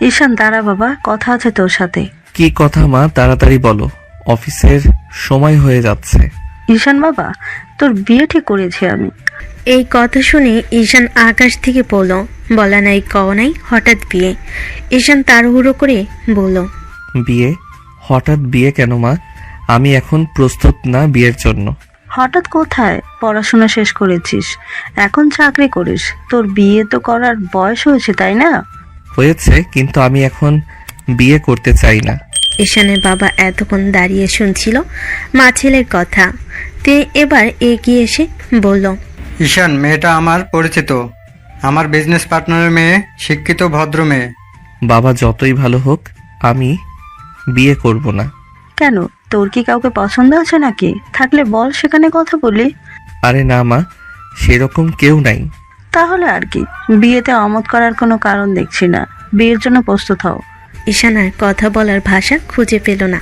ঈশান দাঁড়া বাবা, কথা আছে তোর সাথে। কি কথা মা, তাড়াতাড়ি বলো, অফিসের সময় হয়ে যাচ্ছে। ঈশান বাবা, তোর বিয়ে ঠিক করেছি আমি। এই কথা শুনে ঈশান আকাশ থেকে পড়ল। বলা নাই কও নাই, হঠাৎ বিয়ে। ঈশান তাড়াহুড়ো করে বলল, বিয়ে? হঠাৎ বিয়ে কেন মা? আমি এখন প্রস্তুত না বিয়ের জন্য। হঠাৎ কোথায়? পড়াশোনা শেষ করেছিস, এখন চাকরি করিস, তোর বিয়ে তো করার বয়স হয়েছে তাই না? হয়েছে, কিন্তু আমি এখন বিয়ে করতে চাই না। ঈশানের বাবা এতক্ষণ দাঁড়িয়ে শুনছিল মা ছেলের কথা। তিনি এবার এগিয়ে এসে বলল, ঈশান মেয়েটা আমার পরিচিত, আমার বিজনেস পার্টনারের মেয়ে, শিক্ষিত ভদ্র মেয়ে। বাবা যতই ভালো হোক, আমি বিয়ে করব না। কেন, তোর কি কাউকে পছন্দ আছে নাকি? থাকলে বল, সেখানে কথা বলি। আরে না মা, সেরকম কেউ নাই। তাহলে আর কি, বিয়েতে অমত করার কোনো কারণ দেখছি না, বিয়ের জন্য প্রস্তুত হও। ঈশান আর কথা বলার ভাষা খুঁজে পেল না।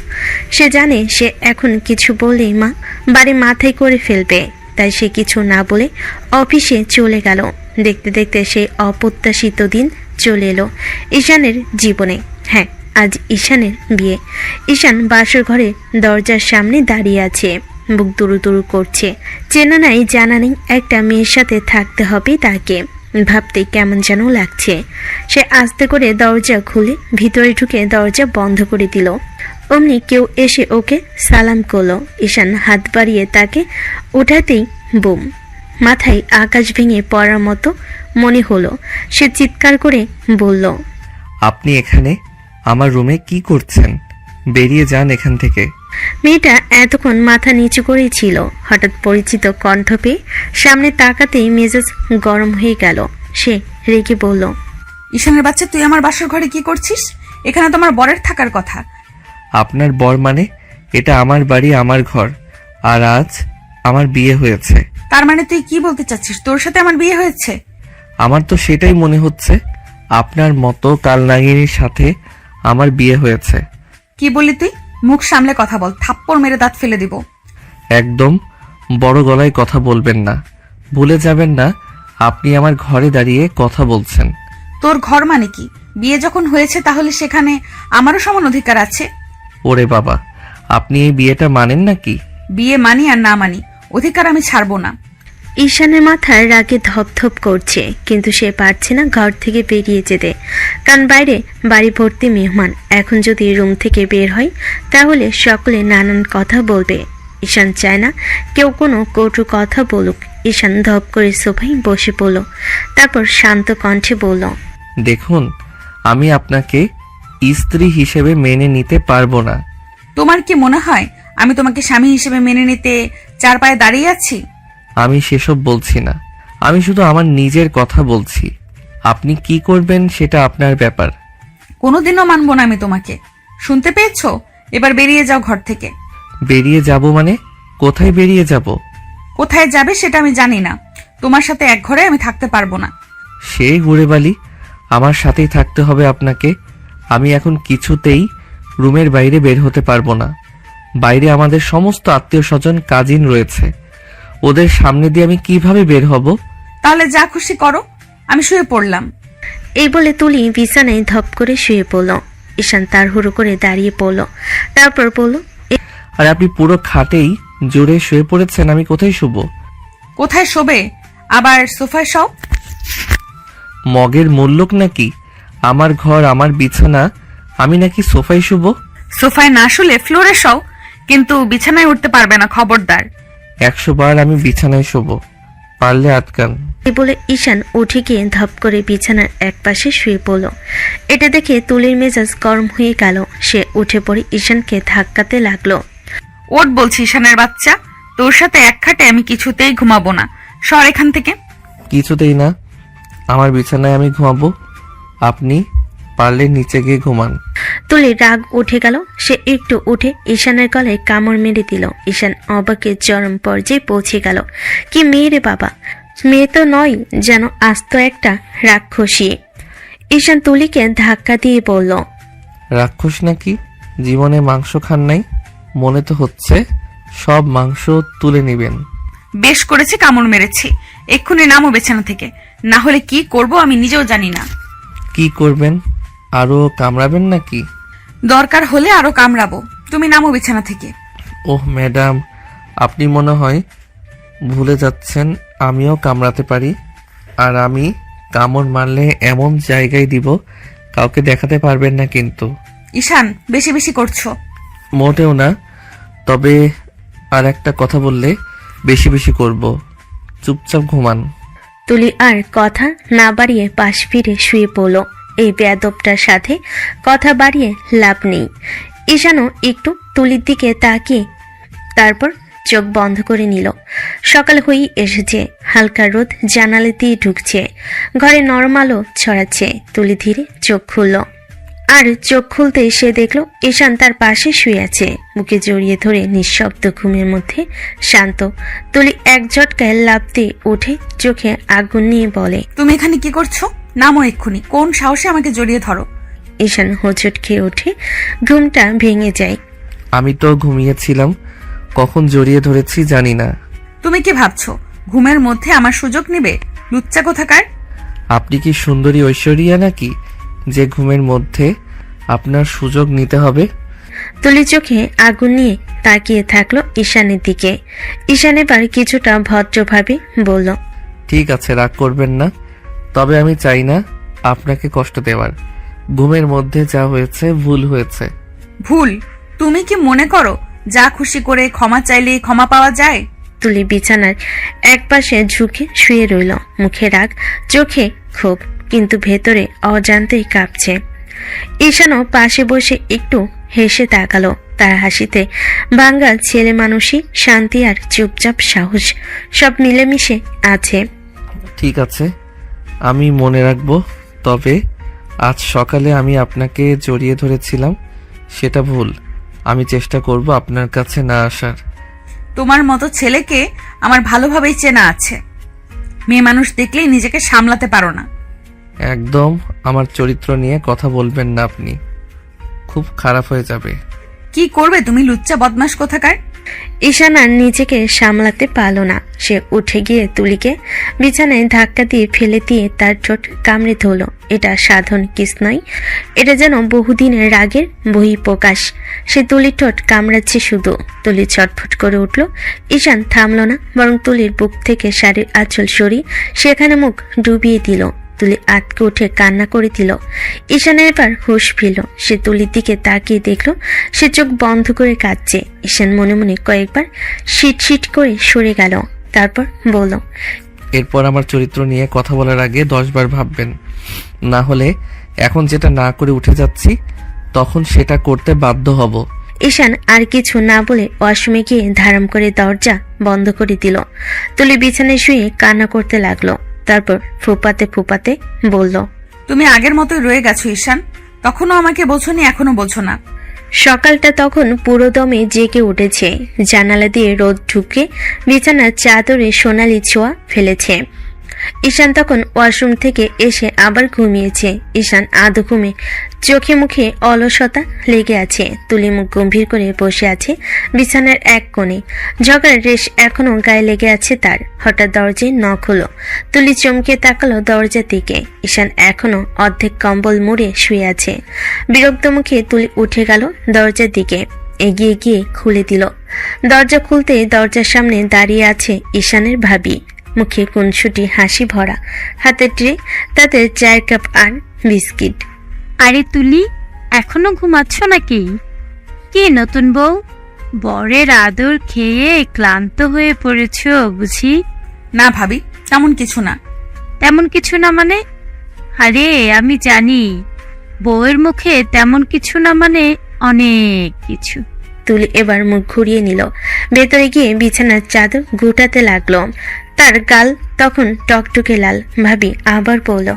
সে জানে সে এখন কিছু বললেই মা বাড়ি মাথায় করে ফেলবে, তাই সে কিছু না বলে অফিসে চলে গেল। দেখতে দেখতে সেই অপ্রত্যাশিত দিন চলে এলো ঈশানের জীবনে। হ্যাঁ, আজ ঈশানের বিয়ে। ঈশান বাসর ঘরে দরজার সামনে দাঁড়িয়ে আছে, বুক দুরু দুরু করছে। চেনা নাই জানা নেই একটা মেয়ের সাথে থাকতে হবে তাকে। ভাবতে কেমন যেন লাগছে। সে আস্তে করে দরজা খুলে ভিতরে ঢুকে দরজা বন্ধ করে দিল। অমনি কেউ এসে ওকে সালাম করলো। ঈশান হাত বাড়িয়ে তাকে ওঠাতেই বুম, মাথায় আকাশ ভেঙে পড়ার মতো মনে হলো। সে চিৎকার করে বলল, আপনি এখানে আমার রুমে কি করছেন? বেরিয়ে যান এখান থেকে। মেয়েটা এতক্ষণ মাথা নিচু করেই ছিল। হঠাৎ পরিচিত কণ্ঠ পেয়ে সামনে তাকাতেই মেজাজ গরম হয়ে গেল। সে রেগে বলল, ঈশানের বাচ্চা, তুই আমার বাসর ঘরে কি করছিস? এখানে তো আমার বরের থাকার কথা। আপনার বর মানে? এটা আমার বাড়ি, আমার ঘর, আর আজ আমার বিয়ে হয়েছে। তার মানে তুই কি বলতে চাচ্ছিস, তোর সাথে আমার বিয়ে হয়েছে? আমার তো সেটাই মনে হচ্ছে। আপনার মতো কালনাগিনীর সাথে আমার বিয়ে হয়েছে। কি বললি তুই? মুখ সামলে কথা বল, থাপ্পড় মেরে দাঁত ফেলে দিব। একদম বড় গলায় কথা বলবেন না। ভুলে যাবেন না আপনি আমার ঘরে দাঁড়িয়ে কথা বলছেন। তোর ঘর মানে কি? বিয়ে যখন হয়েছে তাহলে সেখানে আমারও সমান অধিকার আছে। ওরে বাবা, আপনি এই বিয়েটা মানেন নাকি? বিয়ে মানি আর না মানি, অধিকার আমি ছাড়বো না। ঈশানের মাথায় রাগে ধপধপ করছে, কিন্তু সে পারছে না ঘর থেকে বেরিয়ে যেতে। কারণ বাইরে বাড়ি ভর্তি মেহমান। এখন যদি রুম থেকে বের হয় তাহলে সকলে নানান কথা বলবে। ঈশান চায় না কেউ কোনো কটু কথা বলুক। ঈশান ধপ করে সোফায় বসে পড়ল। তারপর শান্ত কণ্ঠে বলল, দেখুন, আমি আপনাকে স্ত্রী হিসেবে মেনে নিতে পারবো না। তোমার কি মনে হয় আমি তোমাকে স্বামী হিসেবে মেনে নিতে চার পায়ে দাঁড়িয়ে আছি? আমি সেসব বলছি না, আমি শুধু আমার নিজের কথা বলছি। আপনি কি করবেন সেটা আপনার ব্যাপার। কোনোদিনও মানবো না আমি তোমাকে, শুনতে পেয়েছো? এবার বেরিয়ে যাও ঘর থেকে। বেরিয়ে যাব মানে? কোথায় বেরিয়ে যাব? কোথায় যাবে সেটা আমি জানি না, তোমার সাথে এক ঘরে আমি থাকতে পারবো না। সেই গুড়েবালি, আমার সাথেই থাকতে হবে আপনাকে। আমি এখন কিছুতেই রুমের বাইরে বের হতে পারবো না। বাইরে আমাদের সমস্ত আত্মীয় স্বজন কাজিন রয়েছে, ওদের সামনে দিয়ে আমি কিভাবে বের হব? তাহলে যা খুশি করো, আমি শুয়ে পড়লাম। এই বলে তুলি বিছানায় ধপ করে শুয়ে পড়ল। ঈশান তাড়াহুড়ো করে দাঁড়িয়ে পড়ল। তারপর বলল, আর আপনি পুরো খাটেই জোরে শুয়ে পড়েছেন, আমি কোথায় শুব? কোথায় শোবে? আবার সোফায় সব? মগের মূল্যক নাকি? আমার ঘর, আমার বিছানা, আমি নাকি সোফায় শুব? সোফায় না শুলে ফ্লোরে শও, কিন্তু বিছানায় উঠতে পারবে না, খবরদার। 100 বার আমি বিছানায় শুব, পারলে আটকান। এই বলে ঈশান উঠে গিয়ে ধপ করে বিছানার এক পাশে শুয়ে পড়ল। এটা দেখে তুলির মেজাজ গরম হয়ে গেল। সে উঠে পড়ে ঈশানকে ধাক্কাতে লাগলো। ওট বলছি ঈশানের বাচ্চা, তোর সাথে এক খাটে আমি কিছুতেই ঘুমাবো না, সর এখান থেকে। কিছুতেই না, আমার বিছানায় আমি ঘুমাবো, আপনি পারলে নিচে গিয়ে ঘুমান। তুলির রাগ উঠে গেল। সে একটু উঠে ঈশানের গলায় কামড় মেরে দিল। ঈশান অবাকের চরম পর্যায়ে পৌঁছে গেল। কি মেয়ে রে বাবা, মেয়ে তো নয়, যেন আস্ত একটা রাক্ষসী। ঈশান তুলিকে ধাক্কা দিয়ে বলল, রাক্ষস নাকি? জীবনে মাংস খান নাই, মনে তো হচ্ছে সব মাংস তুলে নেবেন। বেশ করেছে কামড় মেরেছি, এক্ষুনি নামো বিছানা থেকে, না হলে কি করব আমি নিজেও জানি না। কি করবেন? আরো কামড়াবেন নাকি? দরকার হলে আরো কামড়াবো। তুমি নামো বিছানা থেকে। ওহ ম্যাডাম, আপনি মনে হয় ভুলে যাচ্ছেন আমিও কামড়াতে পারি। আর আমি কামড় মারলে এমন জায়গায় দিব কাউকে দেখাতে পারবেন না কিন্তু। ঈশান, বেশি বেশি করছো। মোটেও না, তবে আর একটা কথা বললে বেশি বেশি করব। চুপচাপ ঘুমান। তুলি আর কথা না বাড়িয়ে পাশ ফিরে শুয়ে পড়ল। এই বেয়াদবটার সাথে কথা বাড়িয়ে লাভ নেই। ঈশানও একটু তুলির দিকে তাকিয়ে তারপর চোখ বন্ধ করে নিল। সকাল হয়েই এসেছে, হালকা রোদ জানালা দিয়ে ঢুকছে, ঘরে নরম আলো ছড়াচ্ছে। তুলি ধীরে চোখ খুলল, আর চোখ খুলতে সে দেখল ঈশান তার পাশে শুয়ে আছে, বুকে জড়িয়ে ধরে নিঃশব্দ ঘুমের মধ্যে শান্ত। তুলি এক ঝটকায় লাফ দিয়ে উঠে চোখে আগুন নিয়ে বলে, তুমি এখানে কি করছো? নামো এক্ষুনি। কোন সাহসে আমাকে জড়িয়ে ধরো? ঈশান হোঁচট খেয়ে ওঠে, ঘুমটা ভেঙে যায়। আমি তো ঘুমিয়েছিলাম, কখন জড়িয়ে ধরেছি জানি না। তুমি কি ভাবছো ঘুমের মধ্যে আমার সুযোগ নেবে? লুচ্চা কোথাকার। আপনি কি সুন্দরী ঐশ্বরিয়া নাকি যে ঘুমের মধ্যে আপনার সুযোগ নিতে হবে? তুলি চোখে আগুন নিয়ে তাকিয়ে থাকলো ঈশানের দিকে। ঈশান এবার কিছুটা ভদ্রভাবে বলল, ঠিক আছে, রাগ করবেন না, তবে আমি চাই না আপনাকে কষ্ট দেওয়ার। ঘুমের মধ্যে যা হয়েছে ভুল হয়েছে। ভুল? তুমি কি মনে করো যা খুশি করে ক্ষমা চাইলে ক্ষমা পাওয়া যায়? তুলি বিছানার একপাশে ঝুঁকে শুয়ে রইল, মুখে রাগ, চোখে ক্ষোভ, কিন্তু ভেতরে অজান্তেই কাঁপছে। ঈশানও পাশে বসে একটু হেসে তাকালো। তার হাসিতে বাঙ্গাল ছেলে মানুষই শান্তি আর চুপচাপ সাহস সব মিলেমিশে আছে। ঠিক আছে, আমি মনে রাখবো। তবে আজ সকালে আমি আপনাকে জড়িয়ে ধরেছিলাম, সেটা ভুল। আমি চেষ্টা করব আপনার কাছে না আসার। তোমার মতো ছেলেকে আমার ভালোভাবেই চেনা আছে। মেয়ে মানুষ দেখলেই নিজেকে সামলাতে পারো না। একদম আমার চরিত্র নিয়ে কথা বলবেন না, আপনি খুব খারাপ হয়ে যাবে। কি করবে তুমি, লুচ্চা বদমাশ কোথাকার? ঈশান আর নিজেকে সামলাতে পারল না। সে উঠে গিয়ে তুলিকে বিছানায় ধাক্কা দিয়ে ফেলে দিয়ে তার ঠোঁট কামড়ে ধরল। এটা সাধারণ কিস নয়, এটা যেন বহুদিনের রাগের বহিঃপ্রকাশ। সে তুলির ঠোঁট কামড়াচ্ছে শুধু। তুলি ছটফট করে উঠল। ঈশান থামল না, বরং তুলির বুক থেকে শাড়ির আঁচল সরিয়ে সেখানে মুখ ডুবিয়ে দিল। তুলি আটকে উঠে কান্না করে দিল। ঈশানের এবার হুঁশ ফিরল। সে তুলির দিকে তাকিয়ে দেখল সে চোখ বন্ধ করে কাঁদছে। ঈশান মনে মনে কয়েকবার শিট শিট করে সরে গেল, তারপর বলল, এরপর আমার চরিত্র নিয়ে কথা বলার আগে 10 বার ভাববেন, না হলে এখন যেটা না করে উঠে যাচ্ছি তখন সেটা করতে বাধ্য হব। ঈশান আর কিছু না বলে ওয়াশরুমে গিয়ে ধারাম করে দরজা বন্ধ করে দিল। তুলি বিছানায় শুয়ে কান্না করতে লাগলো। তারপর ফুপাতে ফুপাতে বলল, তুমি আগের মতোই রয়ে গেছো ঈশান। তখনও আমাকে বোঝোনি, এখনো বোঝো না। সকালটা তখন পুরো দমে জেগে উঠেছে। জানালা দিয়ে রোদ ঢুকে বিছানার চাদরে সোনালি ছোঁয়া ফেলেছে। ঈশান তখন ওয়াশরুম থেকে এসে আবার ঘুমিয়েছে। ঈশান আধো ঘুমে, চোখে মুখে অলসতা লেগে আছে। তুলি মুখ গম্ভীর করে বসে আছে বিছানার এক কোণে। ঝগড়ার রেশ এখনো গায়ে লেগে আছে তার। হঠাৎ দরজায় নখ হলো। তুলি চমকে তাকালো দরজার দিকে। ঈশান এখনো অর্ধেক কম্বল মুড়ে শুয়ে আছে। বিরক্ত মুখে তুলি উঠে গেল দরজার দিকে, এগিয়ে গিয়ে খুলে দিল। দরজা খুলতে দরজার সামনে দাঁড়িয়ে আছে ঈশানের ভাবি, মুখে কুনসুটি হাসি ভরা, হাতে ট্রে, তাতে চায়ের কাপ আর বিস্কিট। আরে তুলি, এখনো ঘুমাচ্ছ নাকি? কি নতুন বউ, বরের আদর খেয়ে ক্লান্ত হয়ে পড়েছ বুঝি? না ভাবি, তেমন কিছু না। তেমন কিছু না মানে? আরে আমি জানি, বউয়ের মুখে তেমন কিছু না মানে অনেক কিছু। তুলি এবার মুখ ঘুরিয়ে নিল, ভেতরে গিয়ে বিছানার চাদর গুটাতে লাগলো। তার গাল তখন টকটকে লাল। ভাবি আবার বলল,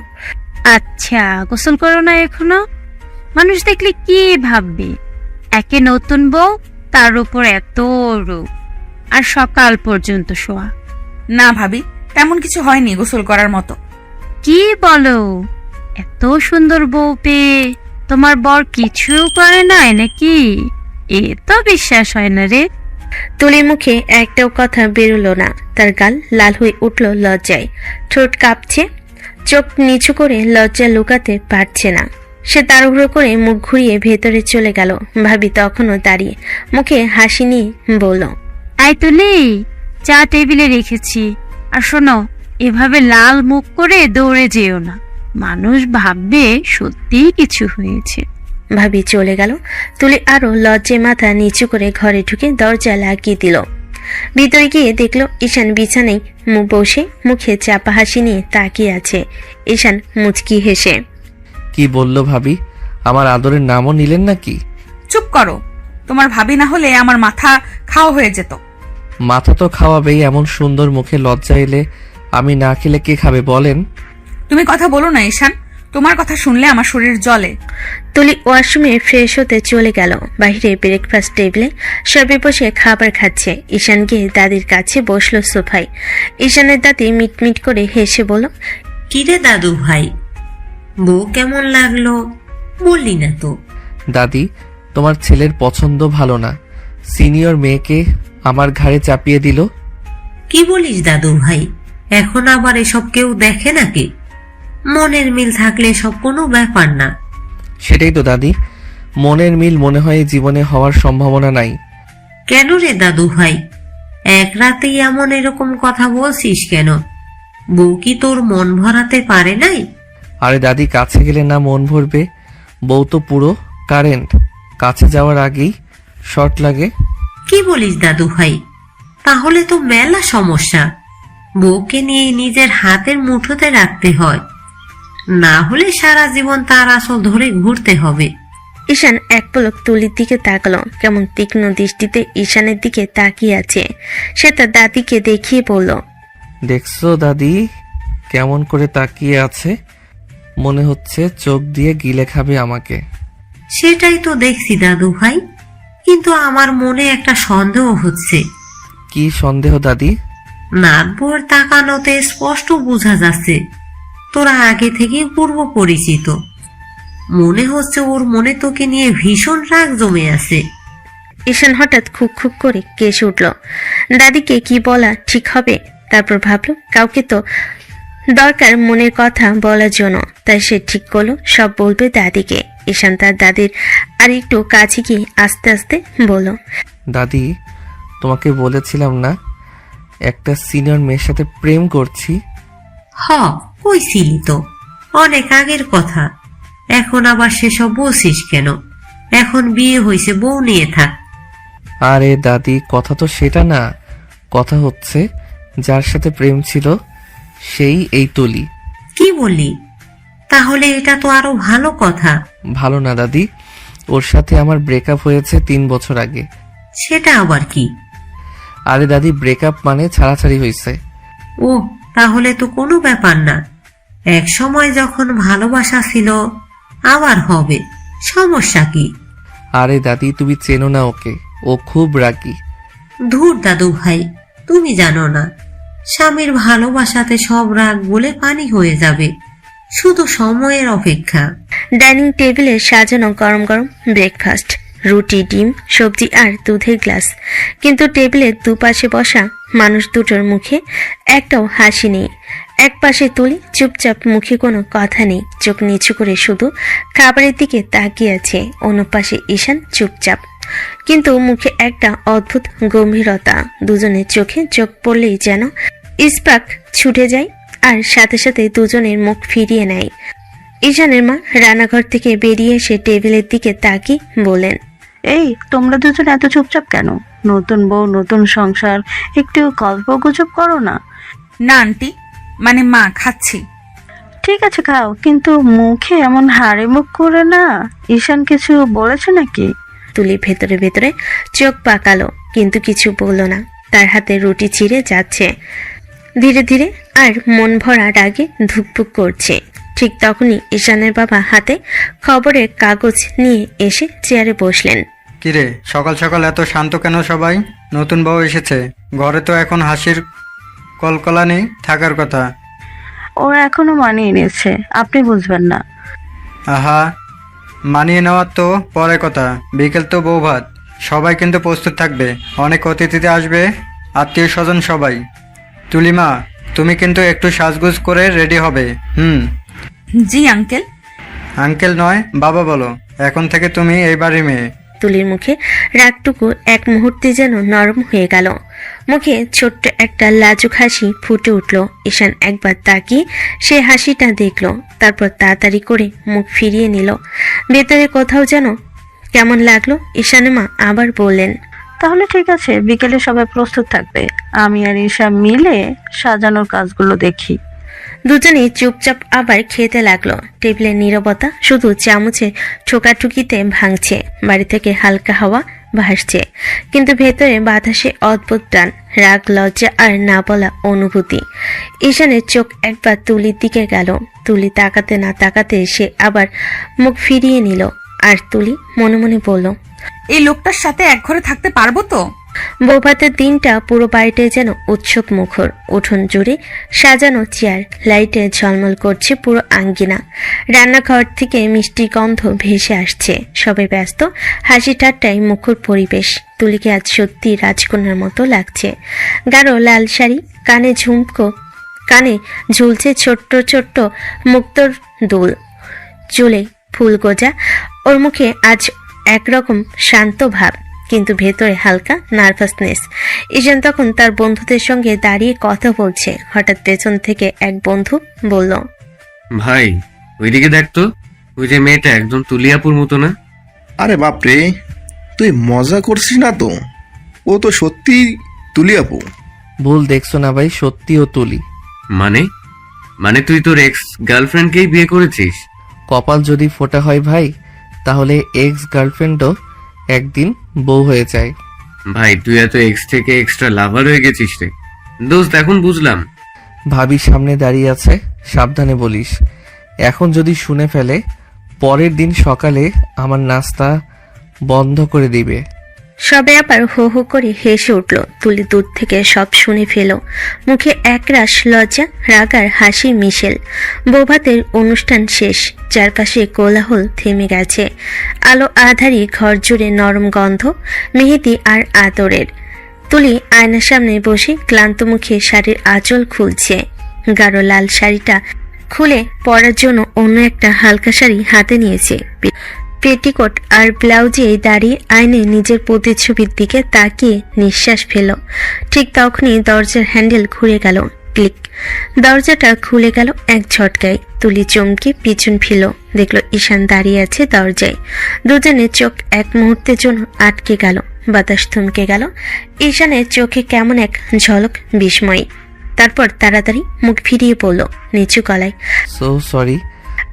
আচ্ছা, গোসল করো না এখনো? মানুষ দেখলে কি ভাববে? একে নতুন বউ, তার উপর এত রূপ, আর সকাল পর্যন্ত শোয়া। না ভাবি, তেমন কিছু হয়নি গোসল করার মতো। কি বলো? এত সুন্দর বউ পেয়ে তোমার বর কিছু করে নাই নাকি? এ তো বিশ্বাস হয় না রে। তুলির মুখে একটাও কথা বেরোলো না। তার গাল লাল হয়ে উঠল লজ্জায়, ঠোঁট কাঁপছে, চোখ নিচু করে লজ্জা লুকাতে পারছে না। সে তাড়াহুড়ো করে মুখ ঘুরিয়ে ভেতরে চলে গেল। ভাবি তখনও দাঁড়িয়ে মুখে হাসি নিয়ে বলল, আই তুলি, চা টেবিলে রেখেছি। আর শোনো, এভাবে লাল মুখ করে দৌড়ে যেও না, মানুষ ভাববে সত্যিই কিছু হয়েছে। ভাবি চলে গেল। তুলি আরো লজ্জে মাথা নিচু করে ঘরে ঢুকে দরজা লাগিয়ে দিল। ভিতরে গিয়ে দেখলো ঈশান বিছানায় বসে মুখে চাপা হাসি নিয়ে তাকিয়ে আছে। ঈশান মুচকি হেসে, কি বললো ভাবি? আমার আদরের নামও নিলেন নাকি? চুপ করো, তোমার ভাবি না হলে আমার মাথা খাওয়া হয়ে যেত। মাথা তো খাওয়াবেই, এমন সুন্দর মুখে লজ্জা এলে আমি না খেলে কে খাবে বলেন? তুমি কথা বলো না ঈশান, তোমার কথা শুনলে আমার শরীর জ্বলে। তুলি ওয়াশরুমে ফ্রেশ হতে চলে গেল। বাইরে ব্রেকফাস্ট টেবিলে সবাই বসে খাবার খাচ্ছে। ঈশান গিয়ে দাদির কাছে বসলো সোফায়। ঈশানের দাদি মিটমিট করে হেসে বলল, কিরে দাদু ভাই, বউ কেমন লাগলো বললি না তো? দাদি, তোমার ছেলের পছন্দ ভালো না, সিনিয়র মেয়েকে আমার ঘাড়ে চাপিয়ে দিল। কি বলিস দাদু ভাই, এখন আবার এসব কেউ দেখে নাকি? মনের মিল থাকলে সব কোনো ব্যাপার না। সেটাই তো দাদি, মনের মিল মনে হয় জীবনে হওয়ার সম্ভাবনা নাই। কেন রে দাদু ভাই, এক রাতেই এমন এরকম কথা বলছিস কেন? বউ কি তোর মন ভরাতে পারে নাই? আরে দাদি, কাছে গেলে না মন ভরবে? বউ তো পুরো কারেন্ট, কাছে যাওয়ার আগেই শর্ট লাগে। কি বলিস দাদু ভাই, তাহলে তো মেলা সমস্যা। বউকে নিয়ে নিজের হাতের মুঠোতে রাখতে হয়, না হলে সারা জীবন তার আসল ধরে ঘুরতে হবে। ঈশান এক পলক তুলির দিকে তাকালো। কেমন তীক্ষ্ণ দৃষ্টিতে ঈশানের দিকে তাকিয়ে আছে। সে তার দাদিকে দেখিয়ে বলল, দেখছো দাদি কেমন করে তাকিয়ে আছে? মনে হচ্ছে চোখ দিয়ে গিলে খাবে আমাকে। সেটাই তো দেখছি দাদু ভাই, কিন্তু আমার মনে একটা সন্দেহ হচ্ছে। কি সন্দেহ দাদি? নাক ভোর তাকানোতে স্পষ্ট বোঝা যাচ্ছে তোরা আগে থেকে পূর্ব পরিচিত। মনে হচ্ছে ওর মনে তোকে নিয়ে ভীষণ রাগ জমে আছে। ঈশান হঠাৎ খুক খুক করে কেসে উঠল। দাদিকে কি বলা ঠিক হবে? তারপর ভাবলো কাউকে তো দরকার মনের কথা বলার জন্য, তাই সে ঠিক করলো সব বলবে দাদিকে। ঈশান তার দাদির আর একটু কাছে গিয়ে আস্তে আস্তে বলল, দাদি, তোমাকে বলেছিলাম না একটা সিনিয়র মেয়ের সাথে প্রেম করছি? হ, কইছিলি তো, অনেক আগের কথা। এখন আবার সেসব বলছিস কেন? এখন বিয়ে হয়েছে, বউ নিয়ে থাক। আরে দাদি, কথা তো সেটা না, কথা হচ্ছে যার সাথে প্রেম ছিল সেই এই তুলি। কি বলি? তাহলে এটা তো আরো ভালো কথা। ভালো না দাদি, ওর সাথে আমার ব্রেকআপ হয়েছে 3 বছর আগে। সেটা আবার কি? আরে দাদি, ব্রেকআপ মানে ছাড়াছাড়ি হয়েছে। ও, তাহলে তো কোনো ব্যাপার না। এক সময় যখন ভালোবাসা ছিল, আবার হবে, সমস্যা কি? আরে দাদি, তুমি চেনো না ওকে, ও খুব রাগী। ধুর দাদু ভাই, তুমি জানো না, স্বামীর ভালোবাসাতে সব রাগ বলে পানি হয়ে যাবে, শুধু সময়ের অপেক্ষা। ডাইনিং টেবিলে সাজানো গরম গরম ব্রেকফাস্ট, রুটি, ডিম, সবজি আর দুধের গ্লাস। কিন্তু টেবিলের দুপাশে বসা মানুষ দুটোর মুখে একটাও হাসি নেই। এক পাশে তুলি চুপচাপ, মুখে কোনো কথা নেই, চোখ নিচু করে শুধু খাবারের দিকে তাকিয়ে আছে। অন্য পাশে ঈশান চুপচাপ, কিন্তু মুখে একটা অদ্ভুত গম্ভীরতা। দুজনের চোখে চোখ পড়লেই যেন ইস্পাক ছুটে যায়, আর সাথে সাথে দুজনের মুখ ফিরিয়ে নেয়। ঈশানের মা রান্নাঘর থেকে বেরিয়ে এসে টেবিলের দিকে তাকিয়ে বলেন, এই, তোমরা দুজন এত চুপচাপ কেন? নতুন বউ, নতুন সংসার, একটু গল্প গুজব করো না। না আন্টি, মানে মা, খাচ্ছি। ঠিক আছে খাও, কিন্তু মুখে এমন হাড়ে মুখ করে না। ঈশান কিছু বলেছে নাকি? তুলি ভেতরে ভেতরে চোখ পাকালো, কিন্তু কিছু বলল না। তার হাতে রুটি ছিঁড়ে যাচ্ছে ধীরে ধীরে, আর মন ভরা রাগে ধুকপুক করছে। ঠিক তখনই ঈশানের বাবা হাতে খবরের কাগজ নিয়ে এসে চেয়ারে বসলেন। কিরে, সকাল সকাল এত শান্ত কেন সবাই? নতুন বউ এসেছে, ঘরে তো এখন হাসির কলকলানি থাকার কথা। ওরা এখনো মানিয়ে নিয়েছে, আপনি বুঝবেন না। আহা, মানিয়ে নেওয়ার তো পরে কথা, বিকেল তো বউ ভাত, সবাই কিন্তু প্রস্তুত থাকবে, অনেক অতিথিতে আসবে, আত্মীয় স্বজন সবাই। তুলিমা, তুমি কিন্তু একটু সাজগুজ করে রেডি হবে। জি আঙ্কেল। আঙ্কেল নয় বাবা বলো, এখন থেকে তুমি এই বাড়ির মেয়ে। তুলির মুখে রাগটুকু এক মুহূর্তে যেন নরম হয়ে গেল। মুখে ছোট্ট একটা লাজুক হাসি ফুটে উঠল। ঈশান একবার তাকিয়ে সে হাসিটা দেখল, তারপর তাড়াতাড়ি করে মুখ ফিরিয়ে নিল। ভেতরে কোথাও যেন কেমন লাগলো। ঈশানের মা আবার বললেন, তাহলে ঠিক আছে, বিকেলে সবাই প্রস্তুত থাকবে, আমি আর ঈশা মিলে সাজানোর কাজগুলো দেখি। দুজনেই চুপচাপ আবার খেতে লাগলো। টেবিলের নীরবতা শুধু চামচে ঠোকাঠুকিতে ভাঙছে। বাড়ি থেকে হালকা হাওয়া ভাসছে, কিন্তু ভেতরে বাতাসে অদ্ভুত টান, রাগ, লজ্জা আর না বলা অনুভূতি। ঈশানের চোখ একবার তুলির দিকে গেল। তুলি তাকাতে না তাকাতে সে আবার মুখ ফিরিয়ে নিল। আর তুলি মনে মনে বলল, এই লোকটার সাথে এক ঘরে থাকতে পারবো তো? বৌভাতের দিনটা পুরো বাড়িটায় যেন উৎসব মুখর। উঠোন জুড়ে সাজানো চেয়ার, লাইটে ঝলমল করছে পুরো আঙ্গিনা। রান্নাঘর থেকে মিষ্টি গন্ধ ভেসে আসছে। সবাই ব্যস্ত, হাসি ঠাট্টায় মুখর পরিবেশ। তুলিকে আজ সত্যি রাজকন্যার মতো লাগছে। গাঢ় লাল শাড়ি, কানে ঝুলছে ছোট্ট ছোট্ট মুক্তোর দুল, চুলে ফুল গোজা। ওর মুখে আজ একরকম শান্ত ভাব, কিন্তু ভেতরে হালকা নার্ভাসনেস। ঈশান তখন তার বন্ধুদের সঙ্গে দাঁড়িয়ে কথা বলছে। হঠাৎ পেছন থেকে এক বন্ধু বলল, ভাই ওইদিকে দেখ তো, ওই যে মেয়েটা একদম তুলিয়াপুর মতো না? আরে বাপরে, তুই মজা করছিস না তো? ও তো সত্যি তুলি আপু। ভুল দেখছো না ভাই, সত্যি ও তুলি। মানে তুই তোর এক্স গার্লফ্রেন্ডকেই বিয়ে করেছিস? কপাল যদি ফোটা হয় ভাই, তাহলে এক্স গার্লফ্রেন্ডও একদিন বউ হয়ে যায়। ভাই তুই এত এক্স থেকে এক্সট্রা লাভার হয়ে গেছিস রে। দোস্ত এখন বুঝলাম। ভাবি সামনে দাঁড়িয়ে আছে, সাবধানে বলিস। এখন যদি শুনে ফেলে, পরের দিন সকালে আমার নাস্তা বন্ধ করে দিবে। সবে আবার হো হো করে হেসে উঠল। তুলি দূর থেকে সব শুনে ফেল। মুখে একরাশ লজ্জা, রাগ আর হাসি মিশেল। বৌভাতের অনুষ্ঠান শেষ, চারপাশে কোলাহল থেমে গেছে। আলো আধারি ঘর জুড়ে নরম গন্ধ, মেহেদি আর আতরের। তুলি আয়নার সামনে বসে ক্লান্ত মুখে শাড়ির আঁচল খুলছে। গাঢ় লাল শাড়িটা খুলে পরার জন্য অন্য একটা হালকা শাড়ি হাতে নিয়েছে। পেটিকোট আর ব্লাউজে দাঁড়িয়ে আয়নায় নিজের প্রতিচ্ছবির দিকে তাকিয়ে নিঃশ্বাস ফেল। ঠিক তখনই দরজার হ্যান্ডেল ঘুরে গেল। ক্লিক, দরজাটা খুলে গেল এক ঝটকায়। তুলি চমকে পিছন ফিরল, দেখল ঈশান দাঁড়িয়ে আছে দরজায়। দুজনের চোখ এক মুহূর্তের জন্য আটকে গেল। বাতাস থমকে গেল। ঈশানের চোখে কেমন এক ঝলক বিস্ময়। তারপর তাড়াতাড়ি মুখ ফিরিয়ে পড়ল নিচু গলায়। So sorry.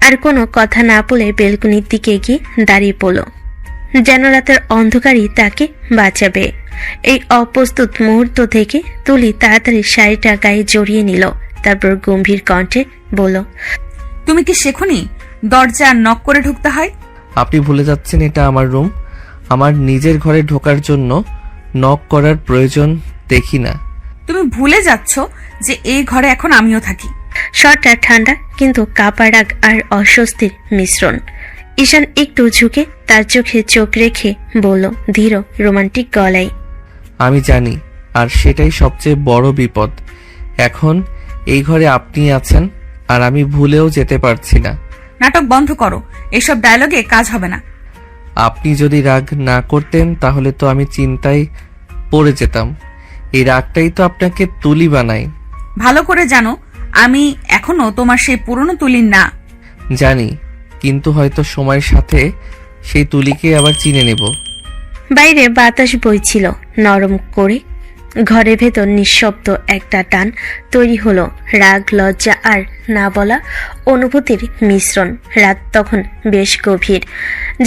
আর কোনো কথা না বলে বেলকনির দিকে গিয়ে দাঁড়িয়ে পড়ল, যেন রাতের অন্ধকারই তাকে বাঁচাবে। এই অপ্রস্তুত মুহূর্ত থেকে তুলি তাড়াতাড়ি শাড়িটা গায়ে জড়িয়ে নিল। তারপর গম্ভীর কণ্ঠে বলল, তুমি কি শেখনি দরজা নক করে ঢুকতে হয়? আপনি ভুলে যাচ্ছেন এটা আমার রুম। আমার নিজের ঘরে ঢোকার জন্য নক করার প্রয়োজন দেখি না। তুমি ভুলে যাচ্ছ যে এই ঘরে এখন আমিও থাকি। স্বরটা ঠান্ডা, কিন্তু কাঁপা রাগ আর অস্বস্তির মিশ্রণ। ঈশান একটু ঝুঁকে তার চোখে চোখ রেখে বলল ধীর রোমান্টিক গলায়, আমি জানি, আর সেটাই সবচেয়ে বড় বিপদ। এখন এই ঘরে আপনি আছেন, আর আমি ভুলেও যেতে পারছি না। নাটক বন্ধ করো, এসব ডায়লগে কাজ হবে না। আপনি যদি রাগ না করতেন তাহলে তো আমি চিন্তায় পড়ে যেতাম। এই রাগটাই তো আপনাকে তুলি বানায়। ভালো করে জানো আমি এখনো তোমার সেই পুরনো তুলির না। জানি, কিন্তু হয়তো সময়ের সাথে সেই তুলিকে আবার চিনে নেব। বাইরে বাতাস বইছিল নরম করে। ঘরের ভেতর নিঃশব্দ একটা টান তৈরি হলো, রাগ, লজ্জা আর না বলা অনুভূতির মিশ্রণ। রাত তখন বেশ গভীর।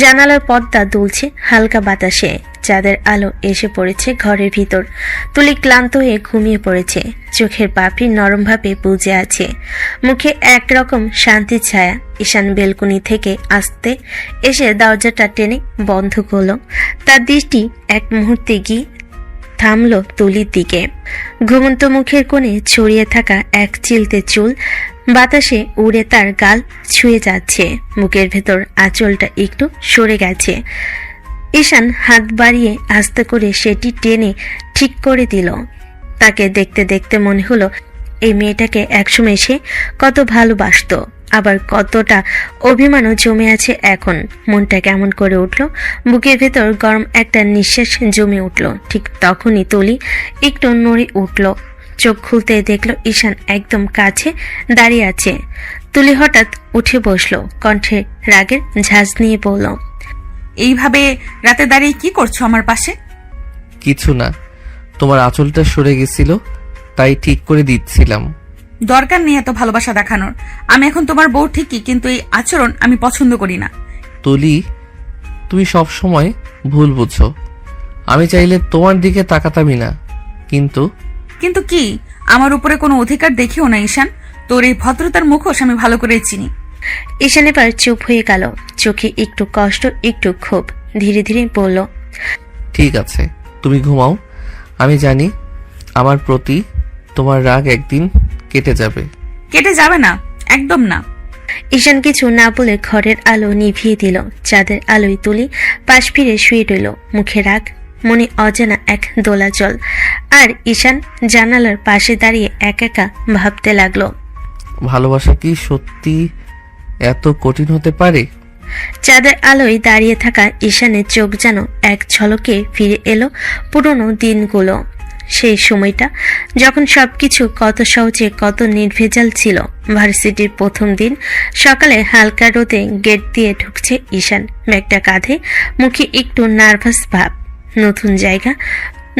জানালার পর্দা দুলছে হালকা বাতাসে। চাঁদের আলো এসে পড়েছে ঘরের ভিতর। তুলি ক্লান্ত হয়ে ঘুমিয়ে পড়েছে। চোখের পাপড়ি নরমভাবে বুজে আছে, মুখে একরকম শান্তির ছায়া। ঈশান বেলকুনি থেকে আসতে এসে দরজাটা টেনে বন্ধ করল। তার দৃষ্টি এক মুহূর্তে গিয়ে থামল তুলির দিকে। ঘুমন্ত মুখের কোণে ছড়িয়ে থাকা এক চিলতে চুল বাতাসে উড়ে তার গাল ছুঁয়ে যাচ্ছে। মুখের ভেতর আঁচলটা একটু সরে গেছে। ঈশান হাত বাড়িয়ে আস্তে করে সেটি টেনে ঠিক করে দিল। তাকে দেখতে দেখতে মনে হলো এই মেয়েটাকে একসময় সে কত ভালোবাসতো। আবার কতটা অভিমানও জমে আছে এখন। মনটা কেমন করে উঠল, বুকের ভেতর গরম একটা নিঃশ্বাস জমে উঠল। ঠিক তখনই তুলি একটু নড়ে উঠল। চোখ খুলতে দেখলো ঈশান একদম কাছে দাঁড়িয়ে আছে। তুলি হঠাৎ উঠে বসলো, কণ্ঠে রাগের ঝাঁজ নিয়ে বলল, এইভাবে রাতে দাঁড়িয়ে কি করছো আমার পাশে? কিছু না, তোমার আঁচলটা সরে গেছিল তাই ঠিক করে দিচ্ছিলাম। দরকার নেই এত ভালোবাসা দেখানোর। আমি এখন তোমার বউ ঠিকই, কিন্তু এই আচরণ আমি পছন্দ করি না। তুলি, তুমি সব সময় ভুল বুঝো। আমি চাইলে তোমার দিকে তাকাতামই না, কিন্তু কিন্তু কি? আমার উপরে কোনো অধিকার দেখিও না ঈশান। তোর এই ভদ্রতার মুখোশ আমি ভালো করে চিনি। ঈশান এবার চুপ হয়ে গেল, চোখে একটু কষ্ট একটু ক্ষোভ। ধীরে ধীরে বলল, ঠিক আছে, তুমি ঘুমাও। আমি জানি আমার প্রতি তোমার রাগ একদিন কেটে যাবে। কেটে যাবে না, একদম না। ঈশান কিছু না বলে ঘরের আলো নিভিয়ে দিল। চাঁদের আলোয় তুলি পাশ ফিরে শুয়ে রইল, মুখে রাগ, মনে অজানা এক দোলাচল। আর ঈশান জানালার পাশে দাঁড়িয়ে একা একা ভাবতে লাগলো, ভালোবাসা কি সত্যি এত কঠিন হতে পারে? চাঁদের আলোয় দাঁড়িয়ে থাকা ঈশানের চোখ যেন এক ঝলকে ফিরে এলো পুরনো দিনগুলো। সেই সময়টা যখন সবকিছু কত সহজে কত নির্ভেজাল ছিল। ভার্সিটির প্রথম দিন সকালে হালকা রোদে গেট দিয়ে ঢুকছে ঈশান, ব্যাগটা কাঁধে, মুখে একটু নার্ভাস ভাব। নতুন জায়গা,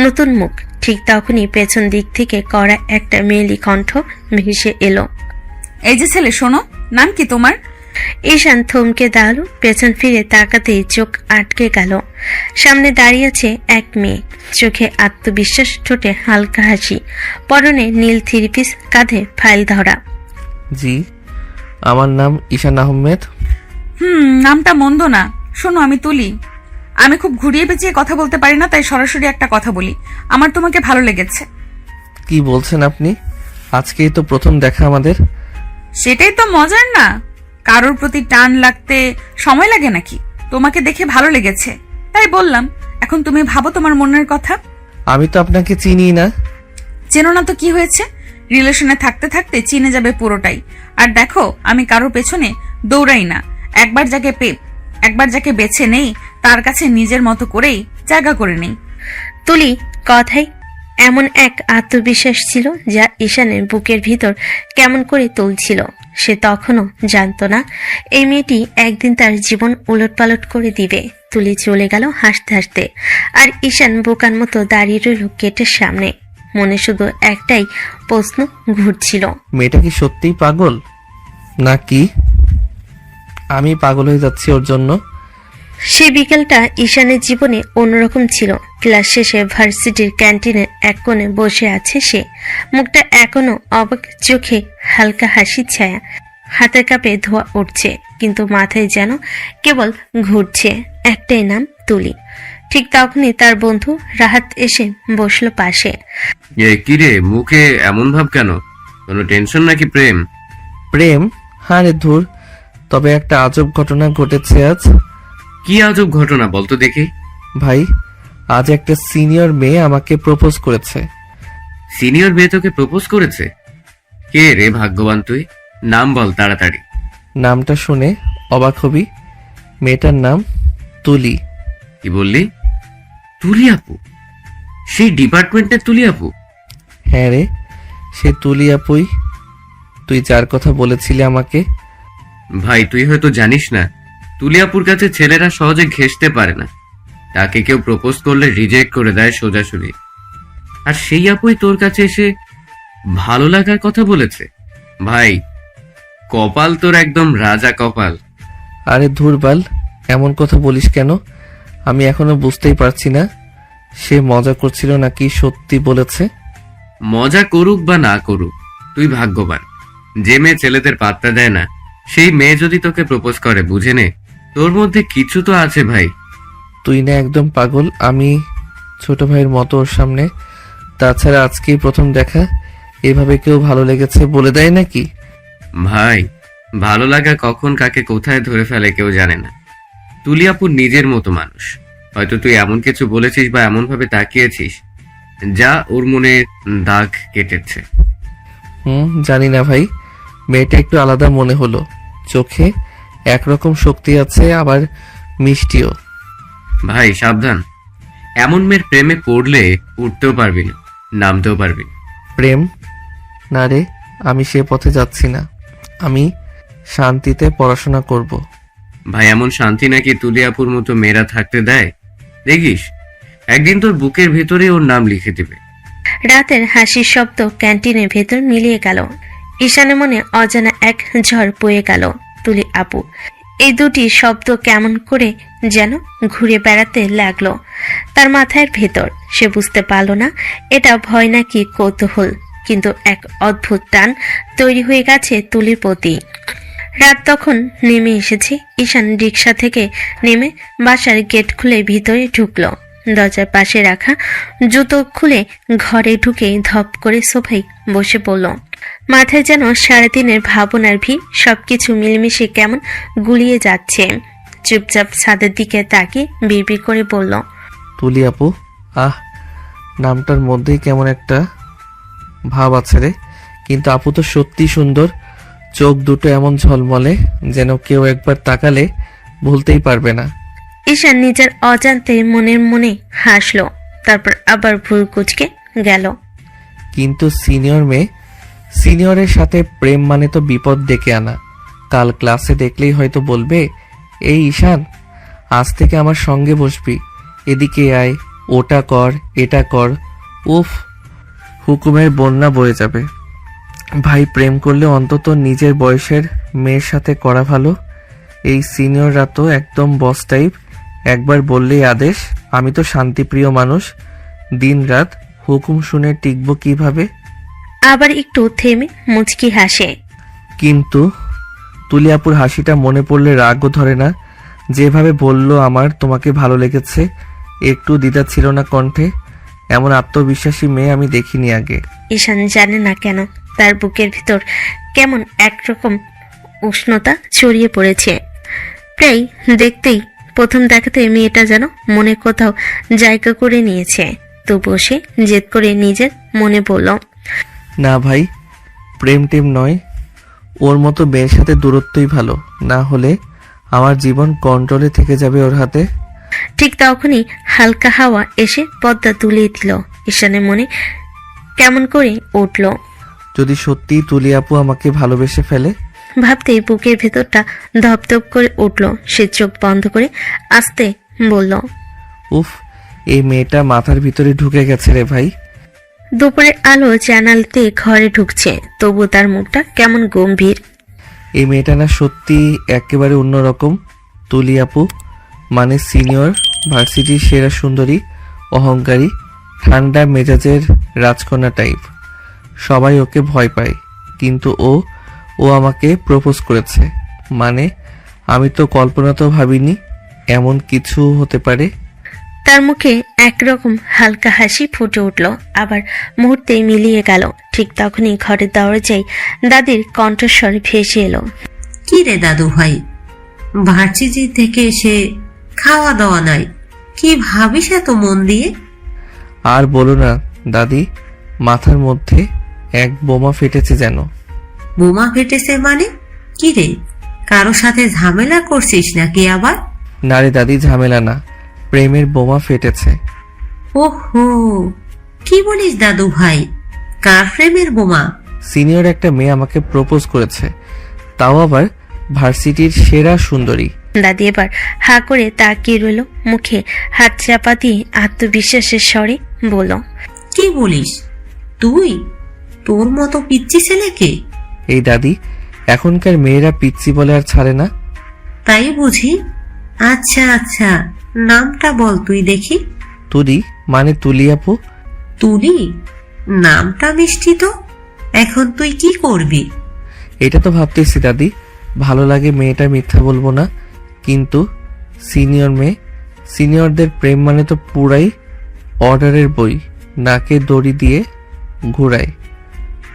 নতুন মুখ। ঠিক তখনই পেছন দিক থেকে কড়া একটা মেয়েলি কণ্ঠ ভেসে এলো, এই যে ছেলে, শোনো, নাম কি তোমার? ঈশান থমকে দাঁড়ালো, পেছন ফিরে তাকাতেই চোখ আটকে গেল। সামনে দাঁড়িয়ে আছে এক মেয়ে, চোখে আত্মবিশ্বাস, ঠোঁটে হালকা হাসি, পরনে নীল থ্রি পিস, কাঁধে ফাইল ধরা। জি, আমার নাম ঈশান আহমেদ। নামটা মন্দ না। শোনো, আমি তুলি। আমি খুব ঘুরিয়ে পেঁচিয়ে কথা বলতে পারি না, তাই সরাসরি একটা কথা বলি। আমার তোমাকে ভালো লেগেছে। কি বলছেন আপনি? আজকেই তো প্রথম দেখা আমাদের। সেটাই তো মজার না? কারোর প্রতি টান লাগতে সময় লাগে নাকি? তোমাকে দেখে ভালো লেগেছে তাই বললাম। এখন তুমি ভাবো তোমার মনের কথা। আমি তো আপনাকে চিনি না। চেনো না তো কি হয়েছে? রিলেশনে থাকতে থাকতে চিনে যাবে পুরোটাই। আর দেখো, আমি কারোর পেছনে দৌড়াই না। একবার যাকে বেছে নেই তার কাছে নিজের মতো করেই জায়গা করে নেই। তুলি কথাই এমন এক আত্মবিশ্বাস ছিল যা ঈশানের বুকের ভিতর কেমন করে তুলছিল। সে তখনও জানতো না এই মেয়েটি একদিন তার জীবন উলটপালট করে দিবে। তুলি চলে গেল হাসতে হাসতে, আর ঈশান বোকার মতো দাঁড়িয়ে রইল গেটের সামনে। মনে শুধু একটাই প্রশ্ন ঘুরছিল, মেয়েটা কি সত্যিই পাগল, নাকি আমি পাগল হয়ে যাচ্ছি ওর জন্য? সে বিকেলটা ঈশানের জীবনে অন্যরকম ছিল। ক্লাস শেষে ভার্সিটির ক্যান্টিনের এক কোণে বসে আছে সে, মুখটা এখনো অবাক চোখে হালকা হাসির ছায়া, হাতের কাপে ধোয়া উঠছে, কিন্তু মাথায় যেন কেবল ঘুরছে একটাই নাম, তুলি। ঠিক তখনই তার বন্ধু রাহাত এসে বসলো পাশে। কি রে, মুখে এমন ভাব কেন? কোনো টেনশন নাকি প্রেম? প্রেম? হারে ধুর, তবে একটা আজব ঘটনা ঘটেছে আজ। কি আজব ঘটনা বলতো দেখি। ভাই, আজ একটা সিনিয়র মেয়ে আমাকে প্রপোজ করেছে। সিনিয়র মেয়ে তোকে প্রপোজ করেছে? কে রে ভাগ্যবান তুই? নাম বল তাড়াতাড়ি। নামটা শুনে অবাক হবি, মেয়েটার নাম তুলি। কি বললি? তুলি আপু? সেই ডিপার্টমেন্টের তুলি আপু? হ্যাঁ রে, সে তুলি আপুই, তুই যার কথা বলেছিলি আমাকে। ভাই, তুই হয়তো জানিস না, তুলি আপুর কাছে ছেলেরা সহজে ঘেঁষতে পারে না। তাকে কেউ প্রপোজ করলে রিজেক্ট করে দেয় সোজাসুজি। আর সেই আপুই তোর কাছে এসে ভালো লাগার কথা বলেছে। ভাই, কপাল তোর একদম রাজা কপাল। আরে ধুরবাল, এমন কথা বলিস কেন? আমি এখনো বুঝতেই পারছি না সে মজা করছিল নাকি সত্যি বলেছে। মজা করুক বা না করুক, তুই ভাগ্যবান। যে মেয়ে ছেলেদের পাত্তা দেয় না, সেই মেয়ে যদি তোকে প্রপোজ করে, বুঝে নে তোর মধ্যে কিছু তো আছে ভাই। তুই না একদম পাগল, আমি ছোট ভাইয়ের মতো ওর সামনে। তাছাড়া আজকেই প্রথম দেখা, এভাবে কেউ ভালো লেগেছে বলে দেয় নাকি? ভাই, ভালো লাগা কখন কাকে কোথায় ধরে ফেলে কেউ জানে না। তুলি আপুর নিজের মতো মানুষ। হয়তো তুই এমন কিছু বলেছিস বা এমন ভাবে তাকিয়েছিস যা ওর মনে দাগ কেটেছে। জানি না ভাই, মেয়েটা একটু আলাদা মনে হলো। চোখে একরকম শক্তি আছে, আবার মিষ্টিও। ভাই সাবধান, এমন মেয়ের প্রেমে পড়লে উঠতেও পারবি না, নামতেও পারবি না। প্রেম না রে, আমি সে পথে যাচ্ছি না। আমি শান্তিতে পড়াশোনা করব। ভাই এমন শান্তি নাকি তুলিয়াপুর মতো মেয়েরা থাকতে দেয়? দেখিস একদিন তোর বুকের ভেতরে ওর নাম লিখে দিবে। রাতের হাসির শব্দ ক্যান্টিনের ভেতর মিলিয়ে গেল। ঈশানের মনে অজানা এক ঝড় বয়ে গেল। তুলি আপু, এই দুটি শব্দ কেমন করে যেন ঘুরে বেড়াতে লাগলো তার মাথার ভেতর। সে বুঝতে পারল না এটা ভয় নাকি কৌতূহল, কিন্তু এক অদ্ভুত টান তৈরি হয়ে গেছে তুলির প্রতি। রাত তখন নেমে এসেছে। ঈশান রিকশা থেকে নেমে বাসার গেট খুলে ভিতরে ঢুকলো। দরজার পাশে রাখা জুতো খুলে ঘরে ঢুকে ধপ করে সোফায় বসে পড়ল। মাথায় যেন সারাদিনের ভাবনার ভিড়, সবকিছু মিলেমিশে কেমন গুলিয়ে যাচ্ছে। চুপচাপ ছাদের দিকে তাকিয়ে বিড়বিড় করে বলল, তুলি আপু, আহ, নামটার মধ্যেই কেমন একটা ভাব আছে রে। কিন্তু আপু তো সত্যি সুন্দর, চোখ দুটো এমন ঝলমলে যেন কেউ একবার তাকালে ভুলতেই পারবে না। ঈশান নিজের অজান্তে মনের মনে হাসলো, তারপর আবার ভুল কুচকে গেল। কিন্তু সিনিয়র মেয়ে, সিনিয়রের সাথে প্রেম মানে তো বিপদ ডেকে আনা। কাল ক্লাসে দেখলেই হয়তো বলবে, এই ঈশান, আজ থেকে আমার সঙ্গে বসবি, এদিকে আয়, ওটা কর, এটা কর। উফ, হুকুমের বন্যা বয়ে যাবে। ভাই, প্রেম করলে অন্তত নিজের বয়সের মেয়ের সাথে করা ভালো। এই সিনিয়ররা তো একদম বস টাইপ, একবার বললেই আদেশ। আমি তো শান্তিপ্রিয় মানুষ, দিনরাত হুকুম শুনে টিকবো কিভাবে? আবার একটু থেমে মুচকি হাসে। কিন্তু তুলিয়াপুর হাসিটা মনে পড়লে রাগও ধরে না। যেভাবে বলল আমার তোমাকে ভালো লেগেছে, একটু দ্বিধা ছিল না কণ্ঠে। এমন আত্মবিশ্বাসী মেয়ে আমি দেখিনি আগে। ঈশান জানে না কেন তার বুকের ভিতর কেমন একরকম উষ্ণতা ছড়িয়ে পড়েছে। প্রায় দেখতেই, প্রথম দেখাতে মেয়েটা যেন মনে কোথাও জায়গা করে নিয়েছে। তবুও সে জেদ করে নিজের মনে বলল, না ভাই, প্রেম টেম নয়, ওর মতো মেয়ের সাথে দূরত্বই ভালো। না হলে আমার জীবন কন্ট্রোলে থেকে যাবে ওর হাতে। ঠিক তখনই হালকা হাওয়া এসে পর্দা তুলিয়ে দিল। ঈশানের মনে কেমন করে উঠল। যদি সত্যি তুলি আপু আমাকে ভালোবেসে ফেলে? ভাবতেই বুকের ভেতরটা ধপধপ করে উঠল। সে চোখ বন্ধ করে আস্তে বলল, উফ, এই মেয়েটা মাথার ভিতরে ঢুকে গেছে রে ভাই। দুপুরের আলো জানালাতে ঘরে ঢুকছে, তবু তার মুখটা কেমন গম্ভীর। এই মেয়েটা না সত্যি একেবারে অন্যরকম। তুলি আপু মানে সিনিয়র ভার্সিটির সেরা সুন্দরী, অহংকারী, ঠান্ডা মেজাজের রাজকন্যা টাইপ। সবাই ওকে ভয় পায়, কিন্তু ও আমাকে প্রপোজ করেছে। মানে আমি তো কল্পনাতেও ভাবিনি এমন কিছু হতে পারে। তার মুখে একরকম হালকা হাসি ফুটে উঠল, আবার মুহূর্তেই মিলিয়ে গেল। ঠিক তখনই ঘরের দরজায় দাদির কণ্ঠস্বর ভেসে এলো। কি রে দাদু ভাই, ভার্সিটি থেকে এসে খাওয়া দাওয়া নাই, কি ভাবিস এত মন দিয়ে? আর বলো না দাদি, মাথার মধ্যে এক বোমা ফেটেছে যেন। বোমা ফেটেছে মানে? কি রে, কারো সাথে ঝামেলা করছিস নাকি আবার? না রে দাদি, ঝামেলা না, প্রেমের বোমা ফেটেছে। ওহো, কি বলিস দাদু ভাই, কার প্রেমের বোমা? সিনিয়র একটা মেয়ে আমাকে প্রপোজ করেছে, তাও আবার ভার্সিটির সেরা সুন্দরী। দাদি এবার হা করে তাকিয়ে রইল, মুখে হাত চাপা দিয়ে আত্মবিশ্বাসের স্বরে বলল, কি বলিস তুই? তোর মতো পিচ্চি ছেলেকে? এই দাদি, এখনকার মেয়েরা পিচ্চি বলে আর ছাড়ে না। তাই বুঝি? আচ্ছা আচ্ছা, নামটা বল তুই দেখি। তুলি মানে তুলি আপু। তুলি? নামটা মিষ্টি তো। এখন তুই কি করবি? এটা তো ভাবতেছি দাদি, ভালো লাগে মেয়েটা, মিথ্যা বলবো না। কিন্তু সিনিয়র মেয়ে, সিনিয়রদের প্রেম মানে তো পুরাই অর্ডারের বই, নাকে দড়ি দিয়ে ঘুরায়,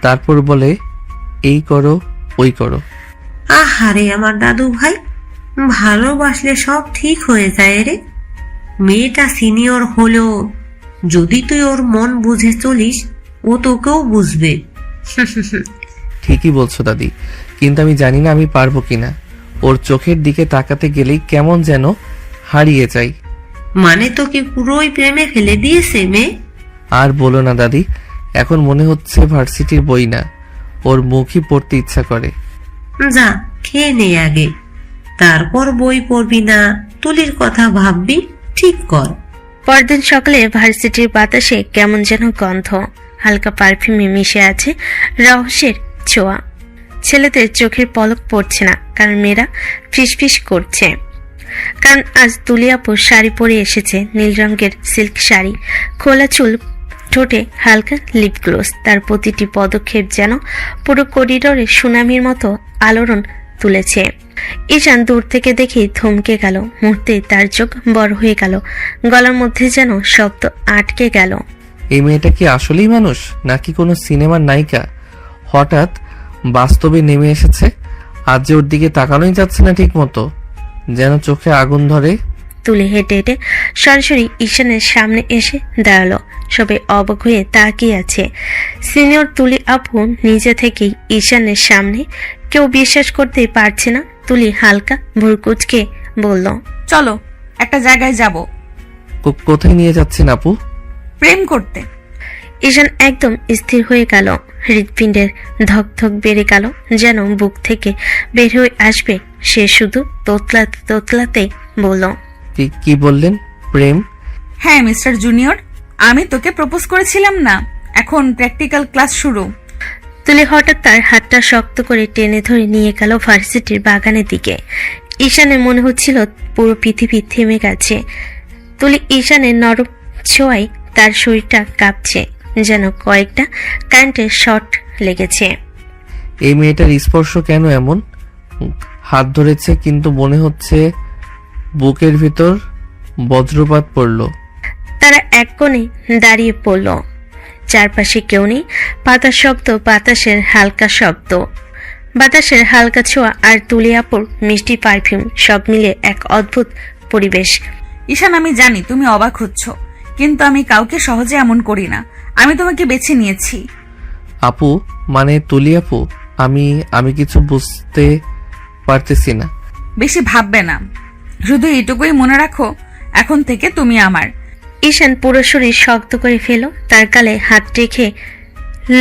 তারপর বলে এই করো ওই করো। আহারে আমার দাদু ভাই, ভালোবাসলে সব ঠিক হয়ে যায় রে। মেয়েটা সিনিয়র হলেও যদি তুই ওর মন বুঝে চলিস, ও তোকেও বুঝবে। ঠিকই বলছো দাদি, কিন্তু আমি জানি না আমি পারবো কিনা। ওর চোখের দিকে তাকাতে গেলেই কেমন যেন হারিয়ে যাই। মানে তোকে পুরোই প্রেমে ফেলে দিয়েছে মেয়ে? আর বলো না দাদি, এখন মনে হচ্ছে ভার্সিটির বই না, ওর মুখই পড়তে ইচ্ছা করে। যা খেয়ে নে আগে, তারপর বই পড়বি না, তুলির কথা ভাববি, ঠিক কর। পরদিন সকালে ভার্সিটির বাতাসে কেমন যেন গন্ধ, হালকা পারফিউমে মিশে আছে রহস্যের ছোঁয়া। ছেলেদের চোখের পলক পড়ছে না, কারণ মেয়েরা ফিসফিস করছে। কারণ আজ তুলিয়াপু শাড়ি পরে এসেছে, নীল রঙের সিল্ক শাড়ি, খোলা চুল, ঠোঁটে হালকা লিপ গ্লোস। তার প্রতিটি পদক্ষেপ যেন পুরো করিডোরে সুনামির মতো আলোড়ন তুলেছে। ঈশান দূর থেকে দেখেই থমকে গেল, মুহূর্তেই তার চোখ বড় হয়ে গেল, গলার মধ্যে যেন শব্দ আটকে গেল। এই মেয়েটা কি আসলেই মানুষ নাকি কোনো সিনেমার নায়িকা? হঠাৎ বাস্তবে নেমে এসেছে। আজ যে ওর দিকে তাকানোই যাচ্ছে না ঠিক মতো, যেন চোখে আগুন ধরে। তুলি হেঁটে হেঁটে সরাসরি ঈশানের সামনে এসে দাঁড়ালো। সবাই অবাক হয়ে তাকিয়ে আছে। সিনিয়র তুলি আপু নিজে থেকেই ঈশানের সামনে, কেউ বিশ্বাস করতেই পারছে না। তুলি হালকা ভুরকুচকে বলল, চলো একটা জায়গায় যাব, কোথায় নিয়ে যাচ্ছেন আপু? প্রেম করতে। ঈশান একদম স্থির হয়ে গেল, হৃৎপিণ্ডের ধকধক বেড়ে গেল, যেন বুক থেকে বের হয়ে আসবে। সে শুধু তোতলাতে তোতলাতে বলল, কি বললেন? প্রেম? হ্যাঁ মিস্টার জুনিয়র, আমি তোকে প্রপোজ করেছিলাম না, এখন প্র্যাকটিক্যাল ক্লাস শুরু। তুলি হঠাৎ তার হাতটা শক্ত করে টেনে ধরে নিয়ে গেল ভার্সিটির বাগানের দিকে। ঈশানের মনে হচ্ছিল পুরো পৃথিবী থেমে গেছে। তুলি ঈশানের নরম ছোঁয়ায় তার শরীরটা কাঁপছে, যেন কয়েকটা কারেন্টের শর্ট লেগেছে। এই মেয়েটার স্পর্শ কেন এমন? হাত ধরেছে কিন্তু মনে হচ্ছে বুকের ভিতর বজ্রপাত পড়ল। তারা এক কোণে দাঁড়িয়ে পড়ল, চারপাশে কেউ নেই। পাতার শব্দ, বাতাসের হালকা শব্দ, বাতাসের হালকা ছোঁয়া আর তুলিয়াপুর মিষ্টি পারফিউম, সব মিলে এক অদ্ভুত পরিবেশ। ঈশান, আমি জানি তুমি অবাক হচ্ছ, কিন্তু আমি কাউকে সহজে এমন করি না। আমি তোমাকে বেছে নিয়েছি। আপু মানে তুলি আপু, আমি কিছু বুঝতে পারতেছি না। বেশি ভাববে না, শুধু এটুকুই মনে রাখো, এখন থেকে তুমি আমার। ঈশান পুরো শরীর শক্ত করে ফেল, তার গালে হাত রেখে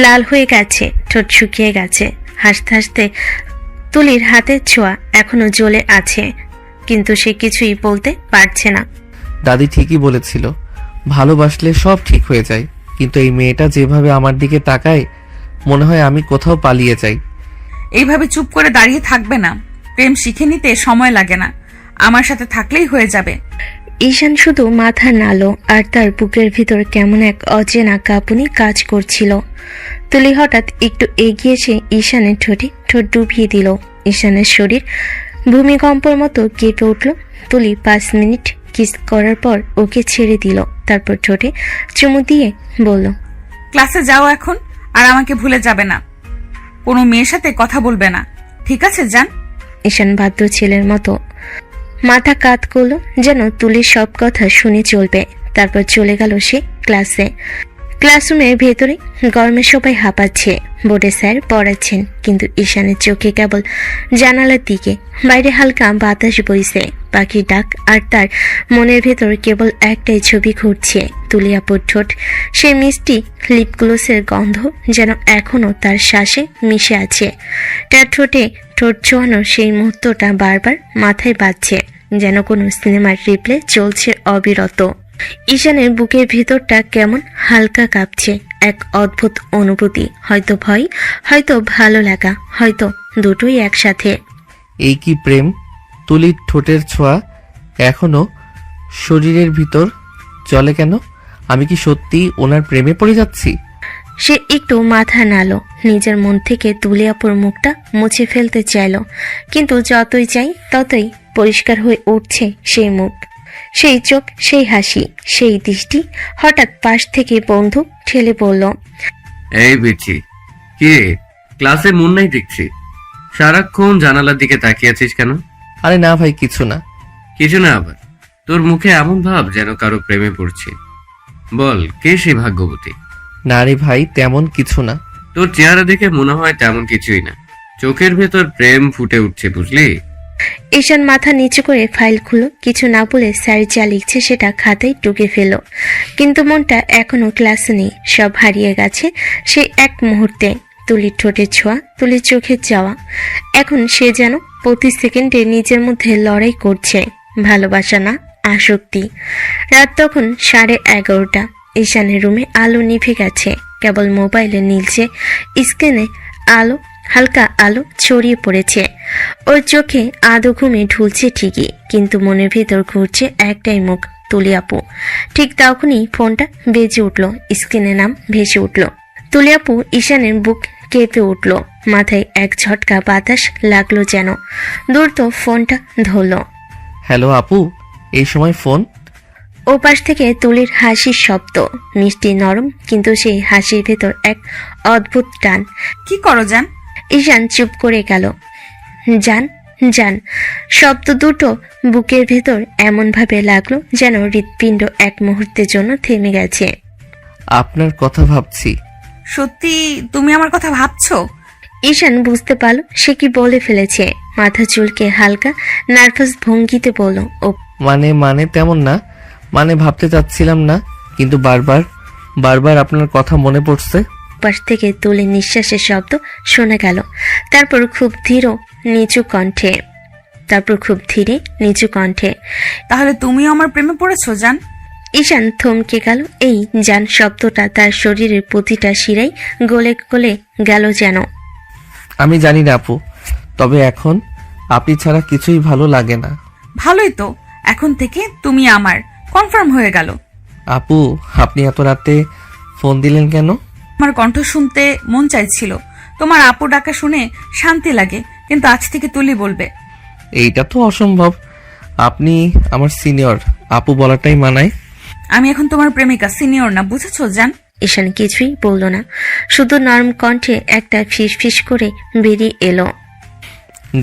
লাল হয়ে গেছে, ঠোঁট শুকিয়ে গেছে। হাসতে হাসতে তুলির হাতের ছোঁয়া এখনো জ্বলে আছে, কিন্তু সে কিছুই বলতে পারছে না। দাদি ঠিকই বলেছিল, ভালোবাসলে সব ঠিক হয়ে যায়, কিন্তু এই মেয়েটা যেভাবে আমার দিকে তাকায় মনে হয় আমি কোথাও পালিয়ে যাই। এইভাবে চুপ করে দাঁড়িয়ে থাকবে না, প্রেম শিখে নিতে সময় লাগে না, আমার সাথে থাকলেই হয়ে যাবে। ঈশান শুধু মাথা নাড়ল, আর তার বুকের ভিতর কেমন এক অচেনা কাঁপুনি কাজ করছিল। তুলি হঠাৎ একটু এগিয়ে এসে ঈশানের ঠোঁটে ঠোঁট ডুবিয়ে দিল। ঈশানের শরীর ভূমিকম্পের মতো কেঁপে উঠল। তুলি 5 মিনিট কিস করার পর ওকে ছেড়ে দিল, তারপর ঠোঁটে চুমু দিয়ে বলল, ক্লাসে যাও এখন, আর আমাকে ভুলে যাবে না, কোনো মেয়ের সাথে কথা বলবে না, ঠিক আছে যান। ঈশান বাধ্য ছেলের মতো মাথা কাত করলো, যেন তুলির সব কথা শুনে চলবে। তারপর চলে গেল সে ক্লাসে। ক্লাসরুমের ভেতরে গরমে সবাই হাঁপাচ্ছে। বোর্ডে স্যার পড়াচ্ছেন, কিন্তু ঈশানের চোখে কেবল জানালার দিকে। বাইরে হালকা বাতাস বইছে, পাখির ডাক, আর তার মনের ভেতর কেবল একটাই ছবি ঘুরছে, তুলিয়াপুর ঠোঁট, সে মিষ্টি লিপগ্লোসের গন্ধ যেন এখনো তার শ্বাসে মিশে আছে। তার ঠোঁটে ঠোঁট ছোঁয়ানো সেই মুহূর্তটা বারবার মাথায় বাজছে, যেন কোনো সিনেমার রিপ্লে চলছে অবিরত। ঈশানের বুকের ভিতরটা কেমন হালকা কাঁপছে, এক অদ্ভুত অনুভূতি, হয়তো ভয়, হয়তো ভালো লাগা, হয়তো দুটোই একসাথে। এই কি প্রেম? তুলির ঠোঁটের ছোঁয়া এখনো শরীরের ভিতর চলে কেন? আমি কি সত্যি ওনার প্রেমে পড়ে যাচ্ছি? সে একটু মাথা নাড়ল, নিজের মন থেকে তুলিয়াপুর মুখটা মুছে ফেলতে চাইল, কিন্তু যতই চাই ততই পরিষ্কার হয়ে উঠছে সেই মুখ, সেই চোখ, সেই হাসি, সেই দৃষ্টি। হঠাৎ পাশ থেকে বন্ধু ঠেলে বলল, এই বিচি, কি রে, ক্লাসে মন নাই দেখছি, সারাক্ষণ জানালার দিকে তাকিয়ে আছিস কেন? আরে না ভাই, কিছু না। কিছু না আবার? তোর মুখে এমন ভাব যেন কারো প্রেমে পড়ছে। বল, কে সেই ভাগ্যবতী? না রে ভাই, তেমন কিছু না। তোর চেহারা দেখে মনে হয় তেমন কিছুই না, চোখের ভেতর প্রেম ফুটে উঠছে, বুঝলি? ঈশান মাথা নিচু করে ফাইল খুলো, কিছু না বলে স্যার যা লিখছে সেটা খাতায় টুকে ফেল। কিন্তু মনটা এখনো ক্লাসে নেই, সব হারিয়ে গেছে সেই এক মুহূর্তে। তুলির ঠোঁটের ছোঁয়া, তুলির চোখের যাওয়া, এখন সে যেন প্রতি সেকেন্ডে নিজের মধ্যে লড়াই করছে। ভালোবাসা না, আসক্তি। রাত তখন 11:30। ঈশানের রুমে আলো নিভে গেছে, কেবল মোবাইলে নীলছে স্ক্রিনে আলো, হালকা আলো ছড়িয়ে পড়েছে। ওর চোখে আদো ঘুমে ঢুলছে ঠিকই, কিন্তু মনের ভিতর ঘুরছে একটাই মুখ, তুলি আপু। ঠিক তখনই ফোনটা বেজে উঠল, স্ক্রিনে নাম ভেসে উঠল। তুলি আপু। ঈশানের বুক কেঁপে উঠল, মাথায় এক ঝটকা বাতাস লাগলো যেন। দ্রুত ফোনটা ধরল। হ্যালো আপু, এই সময় ফোন? ওপাশ থেকে তুলির হাসির শব্দ, মিষ্টি নরম, কিন্তু সেই হাসির ভেতর এক অদ্ভুত টান। কি করো জান? ঈশান চুপ করে গেল। জান, জান শব্দ দুটো বুকের ভেতর এমনভাবে লাগলো যেন হৃৎপিণ্ড এক মুহূর্তের জন্য থেমে গেছে। আপনার কথা ভাবছি। সত্যি তুমি আমার কথা ভাবছো? ঈশান বুঝতে পারল সে কি বলে ফেলেছে। মাথা চুলকে হালকা নার্ভাস ভঙ্গিতে বলল, ও মানে তেমন না, মানে ভাবতে চাচ্ছিলাম না, কিন্তু বারবার আপনার কথা মনে পড়ছে। পাশ থেকে তুলে নিঃশ্বাসের শব্দ শোনা গেল। তারপর খুব ধীরে নিচু কণ্ঠে, তাহলে তুমিও আমার প্রেমে পড়েছো জান? ঈশান থমকে গেল। এই জান শব্দটা তার শরীরের প্রতিটা শিরায় গলে গলে গেল যেন। আমি জানি না আপু, তবে এখন আপনি ছাড়া কিছুই ভালো লাগে না। ভালোই তো, এখন থেকে তুমি আমার, কনফার্ম হয়ে গেল। আপু, আপনি এত রাতে ফোন দিলেন কেন? আমার কণ্ঠ শুনতে মন চাইছিল। তোমার আপু ডাকা শুনে শান্তি লাগে, কিন্তু আজ থেকে তুলি বলবে। এইটা তো অসম্ভব, আপনি আমার সিনিয়র, আপু বলাটাই মানায়। আমি এখন তোমার প্রেমিকা, সিনিয়র না, বুঝেছো জান? ঈশান কিছুই বলল না, শুধু নরম কণ্ঠে একটা ফিস ফিস করে বেরিয়ে এলো,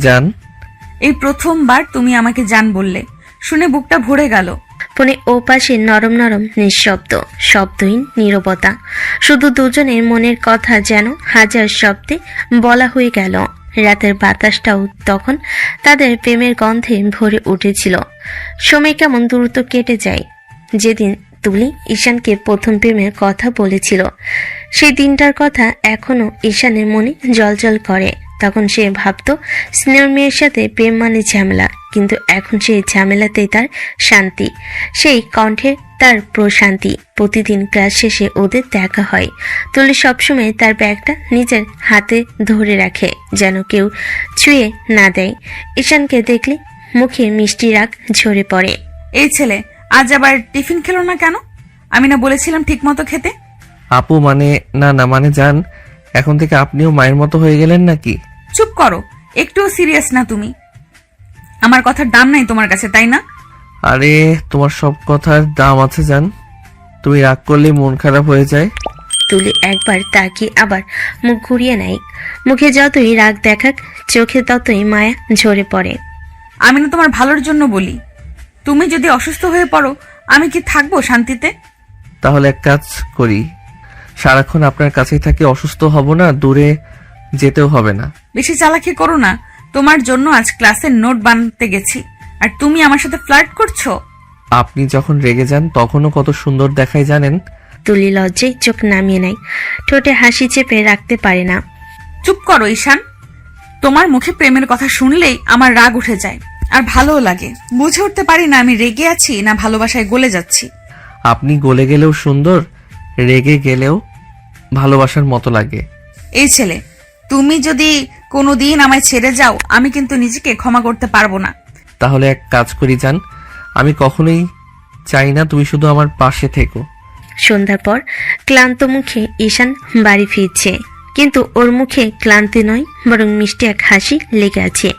জান। এই প্রথমবার তুমি আমাকে জান বললে, শুনে বুকটা ভরে গেল। ফোনে ও পাশে নরম নরম নিঃশব্দ, শব্দহীন নীরবতা, শুধু দুজনের মনের কথা যেন হাজার শব্দে বলা হয়ে গেল। রাতের বাতাসটাও তখন তাদের প্রেমের গন্ধে ভরে উঠেছিল। সময় কেমন দ্রুত কেটে যায়। যেদিন তুলি ঈশানকে প্রথম প্রেমের কথা বলেছিল, সেই দিনটার কথা এখনো ঈশানের মনে জলজল করে। তখন সে ভাবতো স্নেহ মেয়ের সাথে প্রেম মানে ঝামেলা, কিন্তু এখন সেই ঝামেলাতেই তার শান্তি, সেই কণ্ঠে তার প্রশান্তি। প্রতিদিন ক্লাস শেষে ওদের দেখা হয়। তুলি সবসময় তার ব্যাগটা নিজের হাতে ধরে রাখে, যেন কেউ ছুঁয়ে না দেয়। ঈশানকে দেখলে মুখে মিষ্টি রাগ ঝরে পড়ে। এই ছেলে আজ আবার টিফিন খেলো না কেন? আমি না বলেছিলাম ঠিক মতো খেতে? আপু না মানে জান, এখন থেকে আপনিও মায়ের মতো হয়ে গেলেন নাকি? চুপ করো, একটুও সিরিয়াস না তুমি। আমার কথার দাম নাই তোমার কাছে, তাই না? আরে তোমার সব কথার দাম আছে জান, তুমি রাগ করলে মন খারাপ হয়ে যায়। তুলি একবার তাকিয়ে আবার মুখ ঘুরিয়ে নেয়। মুখে যতই রাগ দেখাক, চোখে ততই মায়া ঝরে পড়ে। আমি না তোমার ভালোর জন্য বলি। তুমি যদি অসুস্থ হয়ে পড়ো, আমি কি থাকবো শান্তিতে? তাহলে এক কাজ করি, সারাক্ষণ আপনার কাছেই থাকি, অসুস্থ হব না, দূরে যেতেও হবে না। বেশি চালাকি করো না। তোমার জন্য আজ ক্লাসের নোট বানাতে গেছি, আর তুমি আমার সাথে ফ্লার্ট করছো। আপনি যখন রেগে যান তখনও কত সুন্দর দেখায় জানেন। তুলি লজ্জায় চোখ নামিয়ে নেয়, ঠোঁটে হাসি চেপে রাখতে পারে না। চুপ করো ঈশান, তোমার মুখে প্রেমের কথা শুনলেই আমার রাগ উঠে যায়, আর ভালোও লাগে। বুঝে উঠতে পারি না আমি রেগে আছি না ভালোবাসায় গলে যাচ্ছি। আপনি গলে গেলেও সুন্দর, রেগে গেলেও ভালোবাসার মতো লাগে। এই ছেলে, তুমি যদি কোনোদিন আমায় ছেড়ে যাও, আমি কিন্তু নিজেকে ক্ষমা করতে পারবো না। তাহলে এক কাজ করি জান, আমি কখনোই চাই না তুমি শুধু আমার পাশে থেকো। সন্ধ্যার পর ক্লান্ত মুখে ঈশান বাড়ি ফিরছে, কিন্তু ওর মুখে ক্লান্তি নয়, বরং মিষ্টি এক হাসি লেগে আছে।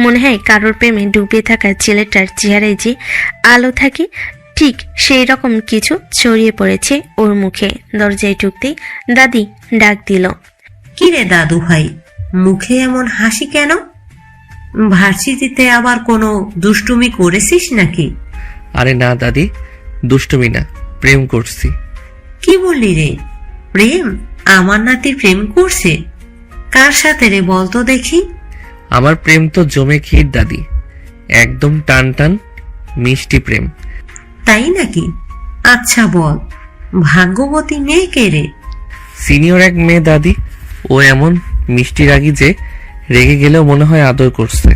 মনে হয় কারোর প্রেমে ডুবে থাকা ছেলেটার চেহারায় যে আলো থাকে, ঠিক সেই রকম কিছু ছড়িয়ে পড়েছে ওর মুখে। দরজায় ঢুকতেই দাদি ডাক দিল, কিরে দাদু ভাই, মুখে এমন হাসি কেন? ভার্সিটিতে আবার কোনো দুষ্টুমি করেছিস নাকি? আরে না দাদি, দুষ্টুমি না, প্রেম করছি। কি বললি রে? প্রেম? আমার নাতি প্রেম করছে? কার সাথে রে বলতো দেখি? আমার প্রেম তো জমে ক্ষীর দাদি, একদম টান টান মিষ্টি প্রেম। তাই নাকি? আচ্ছা বল, ভাগ্যবতী মেয়ে কে রে? সিনিয়র এক মেয়ে দাদি, ও এমন মিষ্টি রাগী যে রেগে গেলেও মনে হয় আদর করছে।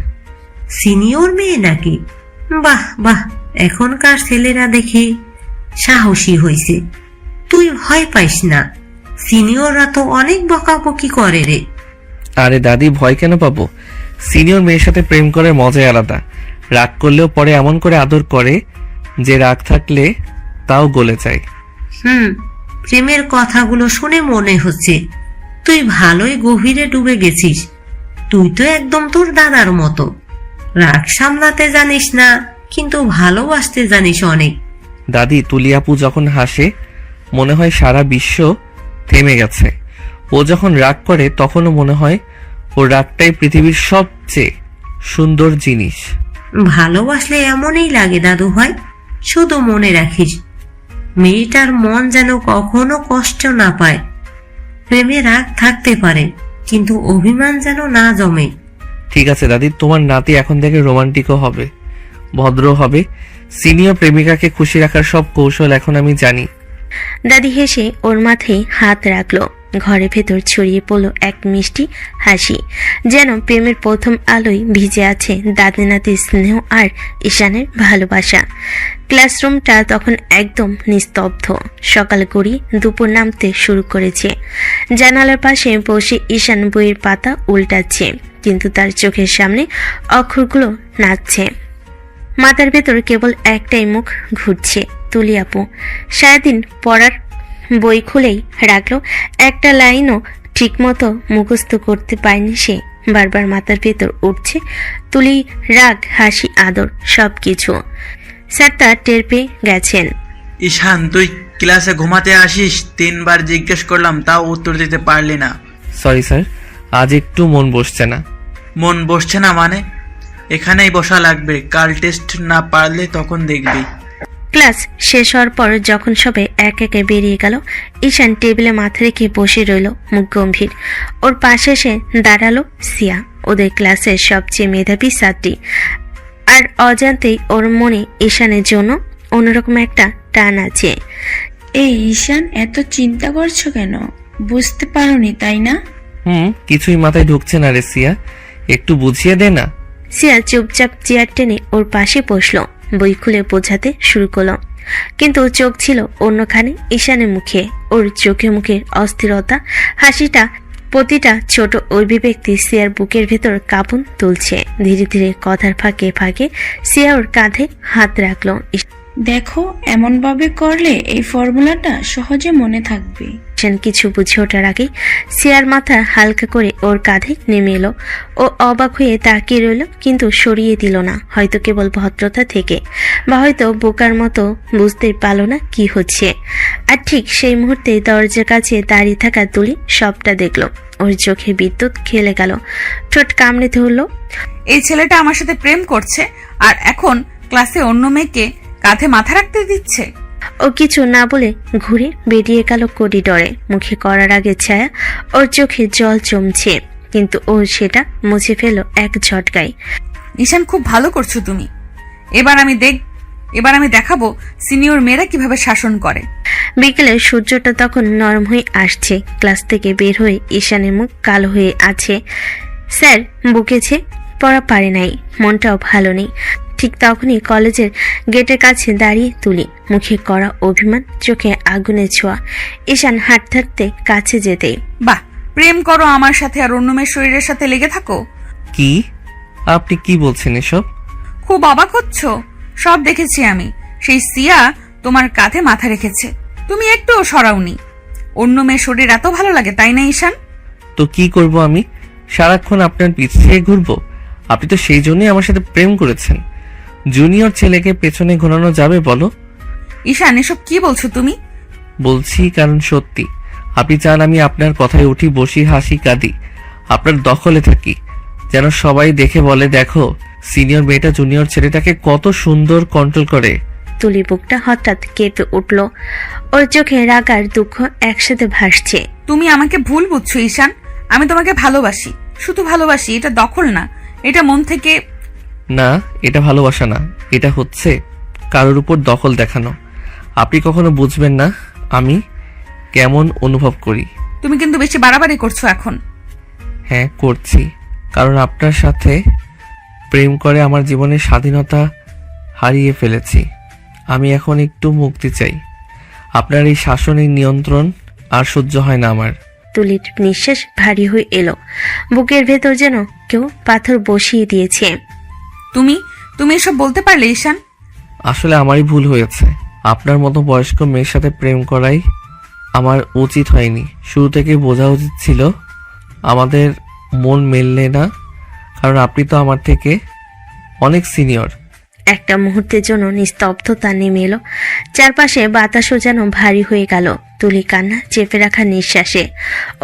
সিনিয়র মেয়ে নাকি? বাহ বাহ, এখনকার ছেলেরা দেখি সাহসী হইছে। তুই ভয় পাইস না, সিনিয়ররা তো অনেক বকাবকি করে রে। আরে দাদি, ভয় কেন পাবো? সিনিয়র মেয়ের সাথে প্রেম করার মজাই আলাদা। রাগ করলেও পরে এমন করে আদর করে যে রাগ থাকলে তাও গলে যায়। প্রেমের কথাগুলো শুনে মনে হচ্ছে তুই ভালোই গভীরে ডুবে গেছিস। তুই তো একদম তোর দাদার মতো, রাগ সামলাতে জানিস না কিন্তু ভালোবাসতে জানিস অনেক। দাদি, তুলিয়াপু যখন হাসে মনে হয় সারা বিশ্ব থেমে গেছে। ও যখন রাগ করে তখনও মনে হয় ওর রাগটাই পৃথিবীর সবচেয়ে সুন্দর জিনিস। ভালোবাসলে এমনই লাগে দাদু ভাই। শুধু মনে রাখিস, মেয়েটার মন যেন কখনো কষ্ট না পায়। প্রেমে রাগ থাকতে পারে কিন্তু অভিমান যেন না জমে। ঠিক আছে দাদি, তোমার নাতি এখন থেকে রোমান্টিকও হবে, ভদ্র হবে। সিনিয়র প্রেমিকাকে খুশি রাখার সব কৌশল এখন আমি জানি। দাদি হেসে ওর মাথায় হাত রাখলো। ঘরের ভেতর ছড়িয়ে পড়লো এক মিষ্টি হাসি, যেন প্রেমের প্রথম আলোয় ভিজে আছে দাদি নাতির স্নেহ আর ঈশানের ভালোবাসা। ক্লাসরুমটা তখন একদম নিস্তব্ধ। সকাল গড়িয়ে দুপুর নামতে শুরু করেছে। জানালার পাশে বসে ঈশান বইয়ের পাতা উল্টাচ্ছে, কিন্তু তার চোখের সামনে অক্ষরগুলো নাচছে। মাথার ভেতর কেবল একটাই মুখ ঘুরছে, তুলিয়াপু। সারাদিন পড়ার বই খুলেই রাখলো, একটা লাইনও ঠিকমতো মুখস্থ করতে পারেনি সে। বারবার মাথার ভেতর উঠছে তুলি, রাগ, হাসি, আদর, সবকিছু। স্যার তা টের পেয়ে গেছেন। ঈশান, তুই ক্লাসে ঘুমাতে আসিস? 3 বার জিজ্ঞেস করলাম, তাও উত্তর দিতে পারলি না। সরি স্যার, আজ একটু মন বসছে না। মন বসছে না মানে? এখানেই বসা লাগবে, কাল টেস্ট না পারলে তখন দেখবি। ক্লাস শেষ হওয়ার পর যখন সবে এক একে বেরিয়ে গেল, ঈশান টেবিলে মাথা রেখে বসে রইল, মুখ গম্ভীর। ওর পাশে এসে দাঁড়ালো সিয়া, ওদের ক্লাসের সবচেয়ে মেধাবী ছাত্রী। আর অজান্তেই ওর মনে ঈশানের জন্য অন্যরকম একটা টান আছে। এই ঈশান, এত চিন্তা করছো কেন? বুঝতে পারোনি তাই না? কিছুই মাথায় ঢুকছে না রে সিয়া, একটু বুঝিয়ে দে না। সিয়া চুপচাপ চেয়ার টেনে ওর পাশে বসলো, বই খুলে বোঝাতে শুরু করলো, কিন্তু চোখ ছিল অন্যখানে ঈশানের মুখে। ওর চোখে মুখে অস্থিরতা, হাসিটা প্রতিটা ছোট অভিব্যক্তি সিয়ার বুকের ভেতর কাঁপন তুলছে। ধীরে ধীরে কথার ফাঁকে ফাঁকে সিয়া ওর কাঁধে হাত রাখলো। দেখো, এমন ভাবে করলে এই ফর্মুলাটা সহজে মনে থাকবে। ঈশান কিছু বুঝে ওঠার আগেই সিয়ার মাথা হালকা করে ওর কাঁধে নেমে এলো। ও অবাক হয়ে তাকিয়ে রইল, কিন্তু সরিয়ে দিল না। হয়তো কেবল ভদ্রতা থেকে, বা হয়তো বোকার মতো বুঝতে পারল না কি হচ্ছে। আর ঠিক সেই মুহূর্তে দরজার কাছে দাঁড়িয়ে থাকা তুলি সবটা দেখলো। ওর চোখে বিদ্যুৎ খেলে গেল, ঠোঁট কামড়ে ধরলো। এই ছেলেটা আমার সাথে প্রেম করছে আর এখন ক্লাসে অন্য মেয়েকে কাঁধে মাথা রাখতে দিচ্ছে। ও কিছু না বলে ঘুরে বেরিয়ে গেল করিডরে। মুখে করার আগে ছায়া, ওর চোখে জল জমছে, কিন্তু ও সেটা মুছে ফেলল এক ঝটকায়। ঈশান, খুব ভালো করছো তুমি। এবার আমি দেখাবো সিনিয়র মেয়েরা কিভাবে শাসন করে। বিকেলে সূর্যটা তখন নরম হয়ে আসছে। ক্লাস থেকে বের হয়ে ঈশানের মুখ কালো হয়ে আছে। স্যার বকেছে, পড়া পারে নাই, মনটাও ভালো নেই। ঠিক তখনই কলেজের গেটের কাছে দাঁড়িয়ে তুলি, মুখে করা অভিমান, চোখে আগুনের ছোঁয়া। ঈশান হাঁটতে হাঁটতে কাছে যেতে। বাহ, প্রেম করো আমার সাথে আর অন্য মেয়ের শরীরের সাথে লেগে থাকো? কি আপনি কি বলছেন এসব? খুব অবাক হচ্ছ? সব দেখেছি আমি। সেই সিয়া তোমার কাঁধে মাথা রেখেছে, তুমি একটুও সরাওনি। অন্য মেয়ের শরীর এত ভালো লাগে, তাই না ঈশান? তো কি করব আমি? সারাক্ষণ আপনার পিছিয়ে ঘুরবো? আপনি তো সেই জন্যই আমার সাথে প্রেম করেছেন। জুনিয়র ছেলেকে পেছনে ঘোরানো যাবে বলো? ঈশান, এসব কি বলছো তুমি? বলছি কারণ সত্যি। আপনি চান আমি আপনার কথায় উঠি, বসি, হাসি, কাঁদি, আপনার দখলে থাকি, যেন সবাই দেখে বলে, দেখো সিনিয়র মেয়েটা জুনিয়র ছেলেটাকে কত সুন্দর কন্ট্রোল করে। তুলি বুকটা হঠাৎ কেঁপে উঠল। ওর চোখে রাগ আর দুঃখ একসাথে ভাসছে। তুমি আমাকে ভুল বুঝছো ঈশান। আমি তোমাকে ভালোবাসি, শুধু ভালোবাসি। এটা দখল না, এটা মন থেকে না, এটা ভালোবাসা না, এটা হচ্ছে কারোর উপর দখল দেখানো। আপনি কখনো বুঝবেন না আমি কেমন অনুভব করি। তুমি কিন্তু বেশি বাড়াবাড়ি করছো এখন। হ্যাঁ করছি, কারণ আপনার সাথে প্রেম করে আমার জীবনের স্বাধীনতা হারিয়ে ফেলেছি। আমি এখন একটু মুক্তি চাই। আপনার এই শাসনের নিয়ন্ত্রণ আর সহ্য হয় না আমার। তুলির নিঃশ্বাস ভারী হয়ে এলো। বুকের ভেতর যেন কেউ পাথর বসিয়ে দিয়েছে। তুমি তুমি এসব বলতে পারলে ঈশান? আসলে আমারই ভুল হয়েছে। আপনার মতো বয়স্ক মেয়ের সাথে প্রেম করাই আমার উচিত হয়নি। শুরু থেকে বোঝা উচিত ছিল আমাদের মন মেললে না, কারণ আপনি তো আমার থেকে অনেক সিনিয়র। একটা মুহূর্তের জন্য নিস্তব্ধতা নেমে এলো। চারপাশে বাতাসও যেন ভারী হয়ে গেল। তুলি কান্না চেপে রাখা নিঃশ্বাসে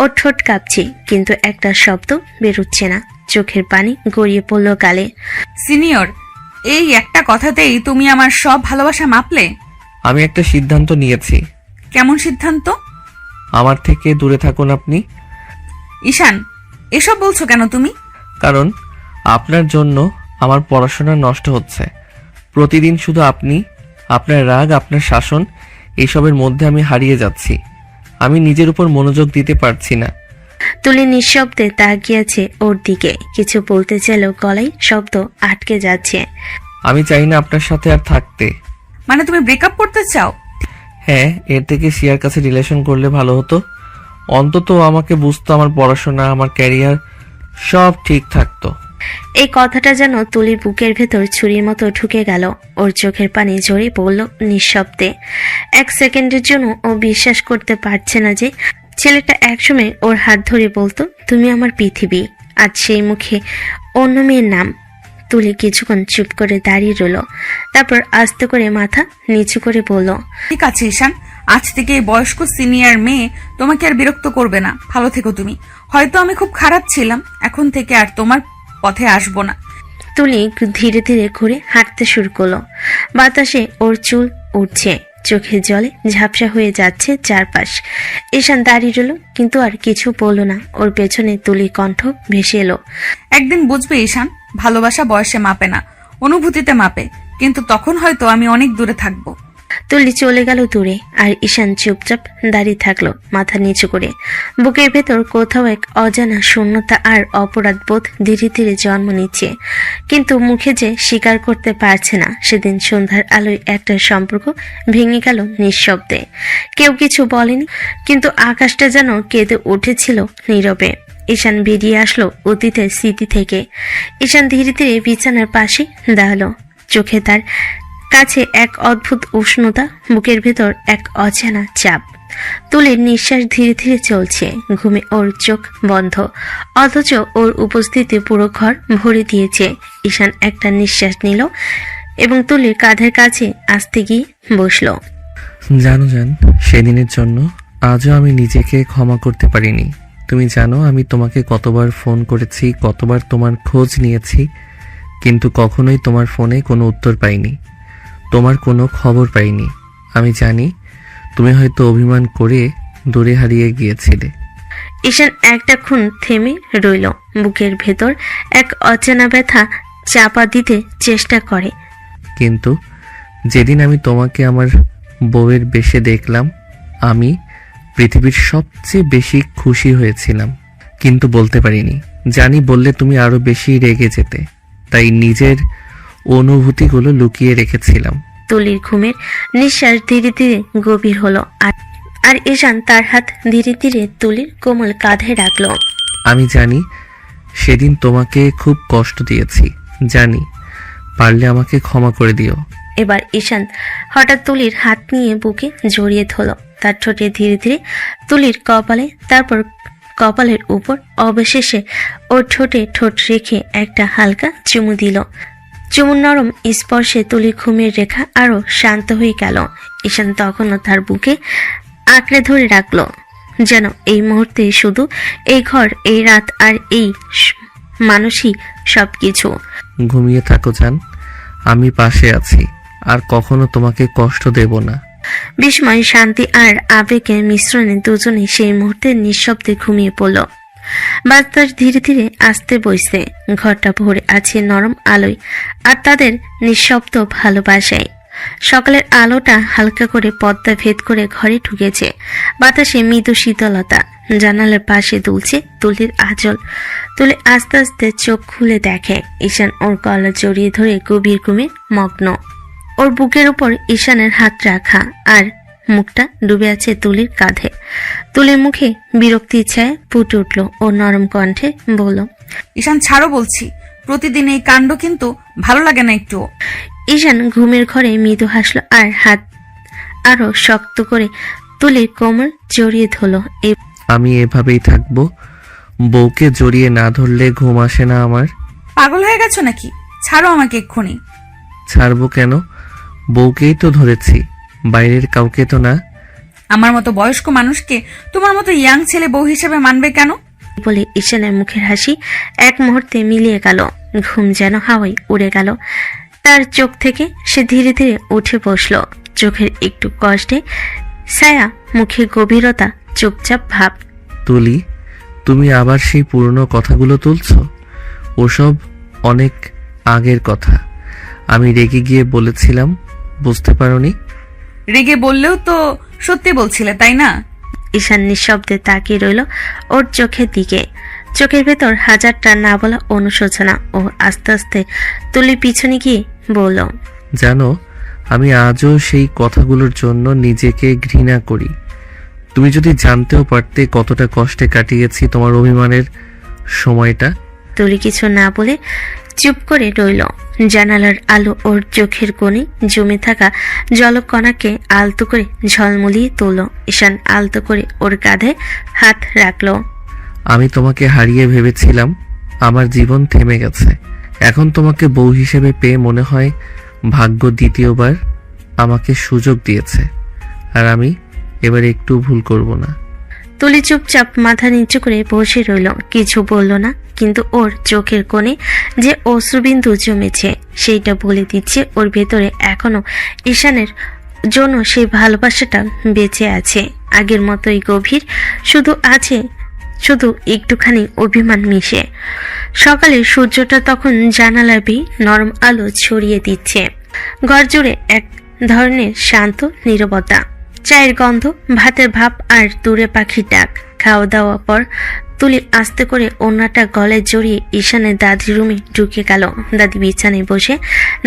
ওর ঠোঁট কাঁপছে, কিন্তু একটা শব্দ বেরোচ্ছে না। চোখের পানি গড়িয়ে পড়ল গালে। সিনিয়র, এই একটা কথাতেই তুমি আমার সব ভালোবাসা মাপলে? আমি একটা সিদ্ধান্ত নিয়েছি। কেমন সিদ্ধান্ত? আমার থেকে দূরে থাকুন আপনি। ঈশান, এসব বলছো কেন তুমি? কারণ আপনার জন্য আমার পড়াশোনা নষ্ট হচ্ছে। প্রতিদিন শুধু আপনি, আপনার রাগ, আপনার শাসন, এইসবের মধ্যে আমি হারিয়ে যাচ্ছি। আমি নিজের উপর মনোযোগ দিতে পারছি না। তুলি নিঃশব্দে তাকিয়েছে ওর দিকে। কিছু বলতে চাইলেও গলায় শব্দ আটকে যাচ্ছে। আমি চাই না আপনার সাথে আর থাকতে। মানে তুমি ব্রেকআপ করতে চাও? হ্যাঁ, এর থেকে শিয়ার কাছে রিলেশন করলে ভালো হতো। অন্তত আমাকে বুঝতো, আমার পড়াশোনা, আমার ক্যারিয়ার সব ঠিক থাকতো। এই কথাটা যেন তুলির বুকের ভেতর ছুরির মতো ঢুকে গেল। ওর চোখের পানি ঝরে পড়ল নিঃশব্দে। এক সেকেন্ডের জন্য ও বিশ্বাস করতে পারছে না যে ছেলেটা একসময় ওর হাত ধরে বলতো, তুমি আমার পৃথিবী। আজ সেই মুখে অন্য মেয়ের নাম। তুলি কিছুক্ষণ চুপ করে দাঁড়িয়ে রইল, তারপর আস্তে করে মাথা নিচু করে বলল, ঠিক আছে ঈশান, আজ থেকে এই বয়স্ক সিনিয়র মেয়ে তোমাকে আর বিরক্ত করবে না। ভালো থেকো তুমি। হয়তো আমি খুব খারাপ ছিলাম, এখন থেকে আর তোমার পথে আসবো না। তুলি ধীরে ধীরে ঘুরে হাঁটতে শুরু করলো। বাতাসে ওর চুল উঠছে, চোখের জলে ঝাপসা হয়ে যাচ্ছে চারপাশ। ঈশান দাঁড়িয়ে রইল, কিন্তু আর কিছু বলল না। ওর পেছনে তুলি কণ্ঠ ভেসে এলো, একদিন বুঝবে ঈশান, ভালোবাসা বয়সে মাপে না, অনুভূতিতে মাপে। কিন্তু তখন হয়তো আমি অনেক দূরে থাকবো। তুলি চলে গেল দূরে, আর ঈশান চুপচাপ দাঁড়িয়ে থাকলো মাথা নিচু করে। বুকের ভেতর কোথাও এক অজানা শূন্যতা আর অপরাধ বোধ ধীরে ধীরে জন্ম নিচ্ছে, কিন্তু মুখে যে স্বীকার করতে পারছে না। সেদিন সন্ধ্যার আলোয় একটা সম্পর্ক ভেঙে গেল নিঃশব্দে। কেউ কিছু বলেনি, কিন্তু আকাশটা যেন কেঁদে উঠেছিল নীরবে। ঈশান বেরিয়ে আসলো অতীতের স্মৃতি থেকে। ঈশান ধীরে ধীরে বিছানার পাশে দাঁড়ালো। চোখে তার কাছে এক অদ্ভুত উষ্ণতা, বুকের ভেতর এক অজানা চাপ। তুলির নিঃশ্বাস ধীরে ধীরে চলছে, ঘুমে ওর চোখ বন্ধ, অথচ ওর উপস্থিতি পুরো ঘর ভরে দিয়েছে। ঈশান একটা নিঃশ্বাস নিল এবং তুলির কাঁধের কাছে আসতে গিয়ে বসলো। জানো জান, সেদিনের জন্য আজও আমি নিজেকে ক্ষমা করতে পারিনি। তুমি জানো আমি তোমাকে কতবার ফোন করেছি, কতবার তোমার খোঁজ নিয়েছি, কিন্তু কখনোই তোমার ফোনে কোনো উত্তর পাইনি, তোমার কোনো খবর পাইনি। আমি জানি তুমি হয়তো অভিমান করে দূরে হারিয়ে গিয়েছিলে। ঈশান একটা ক্ষণ থেমে রইল। বুকের ভেতর এক অচেনা ব্যথা চাপা দিতে চেষ্টা করে। কিন্তু যেদিন আমি তোমাকে আমার বউয়ের বেশে দেখলাম, আমি পৃথিবীর সবচেয়ে বেশি খুশি হয়েছিলাম, কিন্তু বলতে পারিনি। জানি বললে তুমি আরো বেশি রেগে যেতে, তাই নিজের অনুভূতিগুলো লুকিয়ে রেখেছিলাম। তুলির ঘুমের নিঃশ্বাস ধীরে ধীরে গভীর হলো, আর ঈশান তার হাত ধীরে ধীরে তুলির কোমল কাঁধে রাখলো। আমি জানি সেদিন তোমাকে খুব কষ্ট দিয়েছি, জানি। পারলে আমাকে ক্ষমা করে দিও। এবার ঈশান হঠাৎ তুলির হাত নিয়ে বুকে জড়িয়ে ধরল, তার ঠোঁটে ধীরে ধীরে তুলির কপালে, তারপর কপালের উপর, অবশেষে ওর ঠোঁটে ঠোঁট রেখে একটা হালকা চুমু দিল। চুমুর নরম স্পর্শে তুলির ঘুমের রেখা আরো শান্ত হয়ে গেল। ঈশান তখনও তার বুকে আঁকড়ে ধরে রাখলো, যেন এই মুহূর্তে শুধু এই ঘর, এই রাত আর এই মানুষই সবকিছু। ঘুমিয়ে থাকো জান, আমি পাশে আছি, আর কখনো তোমাকে কষ্ট দেব না। বিস্ময়, শান্তি আর আবেগের মিশ্রণে দুজনে সেই মুহূর্তে নিঃশব্দে ঘুমিয়ে পড়ল। বাতাস ধীরে ধীরে আসতে বইছে। ঘরটা ভরে আছে নরম আলোয় আর তাদের নিঃশব্দ ভালোবাসায়। সকালের আলোটা হালকা করে পর্দা ভেদ করে ঘরে ঢুকেছে। বাতাসে মৃদু শীতলতা। জানালার পাশে দুলছে তুলির আঁচল। তুলি আস্তে আস্তে চোখ খুলে দেখে ঈশান ওর গলা জড়িয়ে ধরে গভীর ঘুমে মগ্ন। ওর বুকের উপর ঈশানের হাত রাখা আর মুখটা ডুবে আছে তুলির কাঁধে। তুলির মুখে বিরক্তির ছায়া ফুটে উঠল ও নরম কণ্ঠে বলল, ঈশান ছাড়ো বলছি, প্রতিদিন এই কাণ্ড কিন্তু ভালো লাগে না একটুও। ঈশান ঘুমের ঘরে মৃদু হাসল আর হাত আরো শক্ত করে তুলির কোমর জড়িয়ে ধরল। আমি এভাবেই থাকবো? বউকে জড়িয়ে না ধরলে ঘুম আসে না আমার। পাগল হয়ে গেছো নাকি? ছাড়ো আমাকে এক্ষুনি। ছাড়বো কেন? বউকেই তো ধরেছি, বাইরের কাউকে তো না। আমার মতো বয়স্ক মানুষকে তোমার মতো ইয়াং ছেলে বউ হিসেবে মানবে কেন? বলে ঈশানের মুখের হাসি এক মুহূর্তে মিলিয়ে গেল। ঘুম যেন হাওয়ায় উড়ে গেল তার চোখ থেকে। সে ধীরে ধীরে উঠে বসল। চোখের একটু কষ্টে ছায়া, মুখে গভীরতা, চুপচাপ ভাব। তুলি, তুমি আবার সেই পুরনো কথাগুলো তুলছো? ওসব অনেক আগের কথা। আমি রেগে গিয়ে বলেছিলাম, বুঝতে পারোনি? রেগে বললেও তো সত্যি বলছিলে, তাই না? ঈশান নিঃশব্দে তাকিয়ে রইল ওর চোখের দিকে। চোখের ভেতর হাজারটা না বলা অনুশোচনা। ও আস্তে আস্তে তুলি পিছনে গিয়ে বলল, জানো, আমি আজও সেই কথাগুলোর জন্য নিজেকে ঘৃণা করি। তুমি যদি জানতেও পারতে কতটা কষ্টে কাটিয়েছি তোমার অভিমানের সময়টা। তুলি কিছু না বলে চুপ করে রইল। জানালার আলো ওর চোখের কোণে জমে থাকা জলকণাকে আলতো করে ঝলমলিয়ে তুলল। ঈশান আলতো করে ওর কাঁধে হাত রাখলো। আমি তোমাকে হারিয়ে ভেবেছিলাম আমার জীবন থেমে গেছে। এখন তোমাকে বউ হিসেবে পেয়ে মনে হয় ভাগ্য দ্বিতীয়বার আমাকে সুযোগ দিয়েছে, আর আমি এবার একটু ভুল করব না। তুলি চুপচাপ মাথা নিচু করে বসে রইল, কিছু বলল না। কিন্তু ওর চোখের কোণে যে অশ্রুবিন্দু জমেছে সেইটা বলে দিচ্ছে ওর ভেতরে এখনো ঈশানের জন্য সেই ভালোবাসাটা বেঁচে আছে, আগের মতোই গভীর। শুধু একটুখানি অভিমান মিশে। সকালে সূর্যটা তখন জানালা বেয়ে নরম আলো ছড়িয়ে দিচ্ছে। ঘর জুড়ে এক ধরনের শান্ত নীরবতা। চায়ের গন্ধ, ভাতের ভাপ আর দূরে পাখির ডাক। খাওয়া দাওয়া পর তুলি আস্তে করে ওড়নাটা গলায় জড়িয়ে ঈশানের দাদির রুমে ঢুকে গেল। দাদি বিছানায় বসে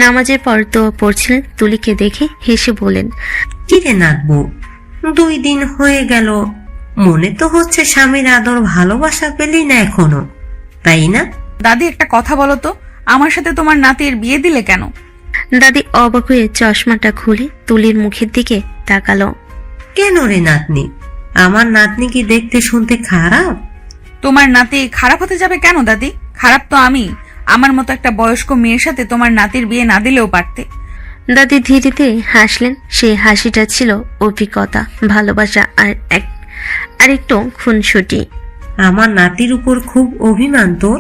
নামাজের পর দোয়া পড়ছিলেন। তুলিকে দেখে হেসে বলেন, কিরে নাতবু, 2 দিন হয়ে গেল, মনে তো হচ্ছে স্বামীর আদর ভালোবাসা পেলি না এখনো, তাই না? দাদি, একটা কথা বলো তো, আমার সাথে তোমার নাতির বিয়ে দিলে কেন? দাদি অবাক হয়ে চশমাটা খুলে তুলির মুখের দিকে তাকালো। কেন রে নাতনি, আমার নাতনি কি দেখতে শুনতে খারাপ? তোমার নাতি খারাপ হতে যাবে কেন দাদি? খারাপ তো আমি। আমার মতো একটা বয়স্ক মেয়ের সাথে তোমার নাতির বিয়ে না দিলেও পারতে। দাদি ধীরে ধীরে হাসলেন। সেই হাসিটা ছিল অভিজ্ঞতা, ভালোবাসা আর একটু খুনসুটি। আমার নাতির উপর খুব অভিমান তোর,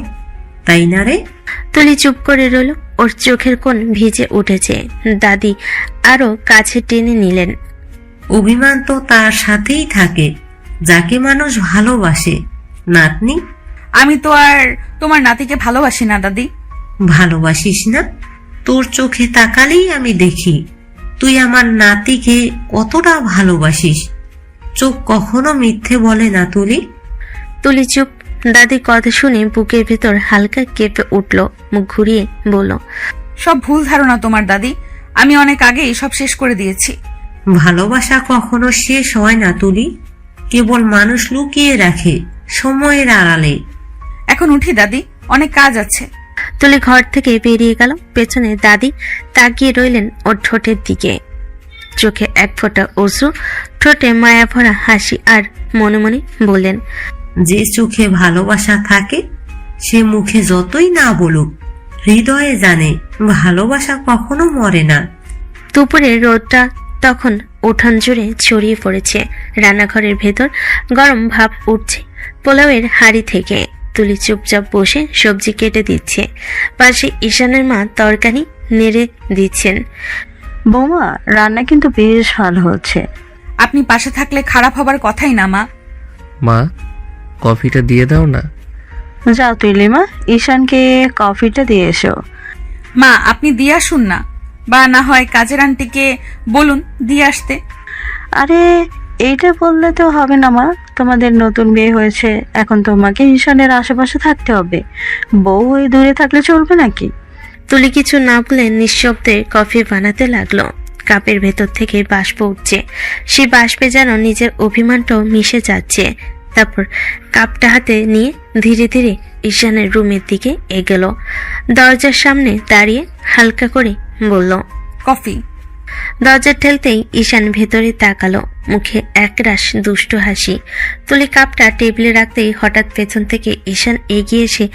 তাই না রে? তুলি চুপ করে রইল। ওর চোখের কোণ ভিজে উঠেছে। দাদি আরো কাছে টেনে নিলেন। অভিমান তো তার সাথেই থাকে যাকে মানুষ ভালোবাসে নাতনি। আমি তো আর তোমার নাতিকে ভালোবাসি না দাদি। ভালোবাসিস না? তোর চোখে তাকালেই আমি দেখি তুই আমার নাতিকে কতটা ভালোবাসিস। চোখ কখনো মিথ্যে বলে না তুলি। তুলি চুপ। দাদি কথা শুনে বুকের ভেতর হালকা কেঁপে উঠল। মুখ ঘুরিয়ে বলল, সব ভুল ধারণা তোমার দাদি। আমি অনেক আগেই সব শেষ করে দিয়েছি। ভালোবাসা কখনো শেষ হয় না তুলি, কেবল মানুষ লুকিয়ে রাখে সময়ের আড়ালে। এখন উঠি দাদি, অনেক কাজ আছে। তুলি ঘর থেকে বেরিয়ে গেল। পেছনে দাদি তাকিয়ে রইলেন ওর ঠোঁটের দিকে। চোখে এক ফোঁটা অশ্রু, ঠোঁটে মায়া ভরা হাসি, আর মনে মনে বললেন, যে চোখে ভালোবাসা থাকে সে মুখে যতই না বলুক হৃদয়ে জানে ভালোবাসা কখনো মরে না। দুপুরে রোদটা তখন উঠান জুড়ে ছড়িয়ে পড়েছে। রান্নাঘরের ভেতর গরম ভাপ উঠছে পোলাওয়ের হাঁড়ি থেকে। তুলি চুপচাপ বসে সবজি কেটে দিচ্ছে। পাশে ঈশানের মা তরকারি নেড়ে দিচ্ছেন। বৌমা, রান্না কিন্তু বেশ ভালো হচ্ছে। আপনি পাশে থাকলে খারাপ হবার কথাই না মা। মা, কফিটা দিয়ে দাও না। যাও তুই লিমা, ঈশানকে কফিটা দিয়ে এসো। মা আপনি দিয়ে আসুন না, বা না হয় কাজের আন্টিকে বলুন দিয়ে আসতে। আরে এইটা বললে তো হবে না মা, তোমাদের নতুন বিয়ে হয়েছে, এখন তোমাকে ঈশানের আশেপাশে থাকতে হবে। বউ হয়ে দূরে থাকলে চলবে নাকি? তুলি কিছু না বলে নিঃশব্দে কফি বানাতে লাগলো। কাপের ভেতর থেকে বাষ্প উঠছে, সেই বাষ্পে যেন নিজের অভিমানটাও মিশে যাচ্ছে। তারপর কাপটা হাতে নিয়ে ধীরে ধীরে ঈশানের রুমের দিকে এগোলো। দরজার সামনে দাঁড়িয়ে হালকা করে বলল, কফি। দরজা ঠেলতেই ঈশান ভেতরে তাকালো, মুখে একরাশ দুষ্ট হাসি। তুলি কাপটা টেবিলে রাখতেই হঠাৎ পেছন থেকে ঈশান এগিয়ে এসে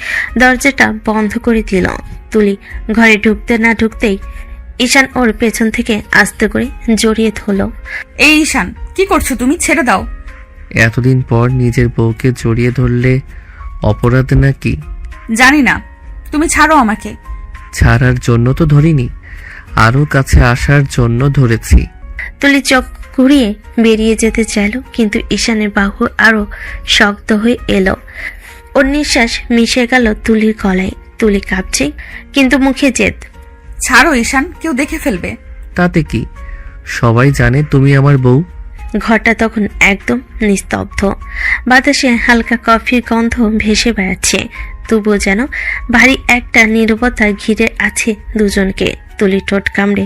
দরজাটা বন্ধ করে দিল। তুলি ঘরে ঢুকতে না ঢুকতেই ঈশান ওর পেছন থেকে আস্তে করে জড়িয়ে ধরল। এই ঈশান, কি করছো তুমি? ছেড়ে দাও। এতদিন পর নিজের বউকে জড়িয়ে ধরলে অপরাধ নাকি? জানি না, তুমি ছাড়ো আমাকে। ছাড়ার জন্য তো ধরিনি, আরো কাছে আসার জন্য ধরেছি। তুলি চোখ ঘুরিয়ে বেরিয়ে যেতে চাইল, কিন্তু ঈশানের বাহু আরো শক্ত হয়ে এলো। ওর নিঃশ্বাস মিশে গেল তুলির গলায়। তুলি কাঁপছে, কিন্তু মুখে জেদ। ছাড়ো ঈশান, কেউ দেখে ফেলবে। তাতে কি, সবাই জানে তুমি আমার বউ। ঘরটা তখন একদম নিস্তব্ধ, বাতাসে হালকা কফির গন্ধ ভেসে বেড়াচ্ছে। তবুও যেন ভারী একটা নীরবতা ঘিরে আছে দুজনকে। তুলি ঠোঁট কামড়ে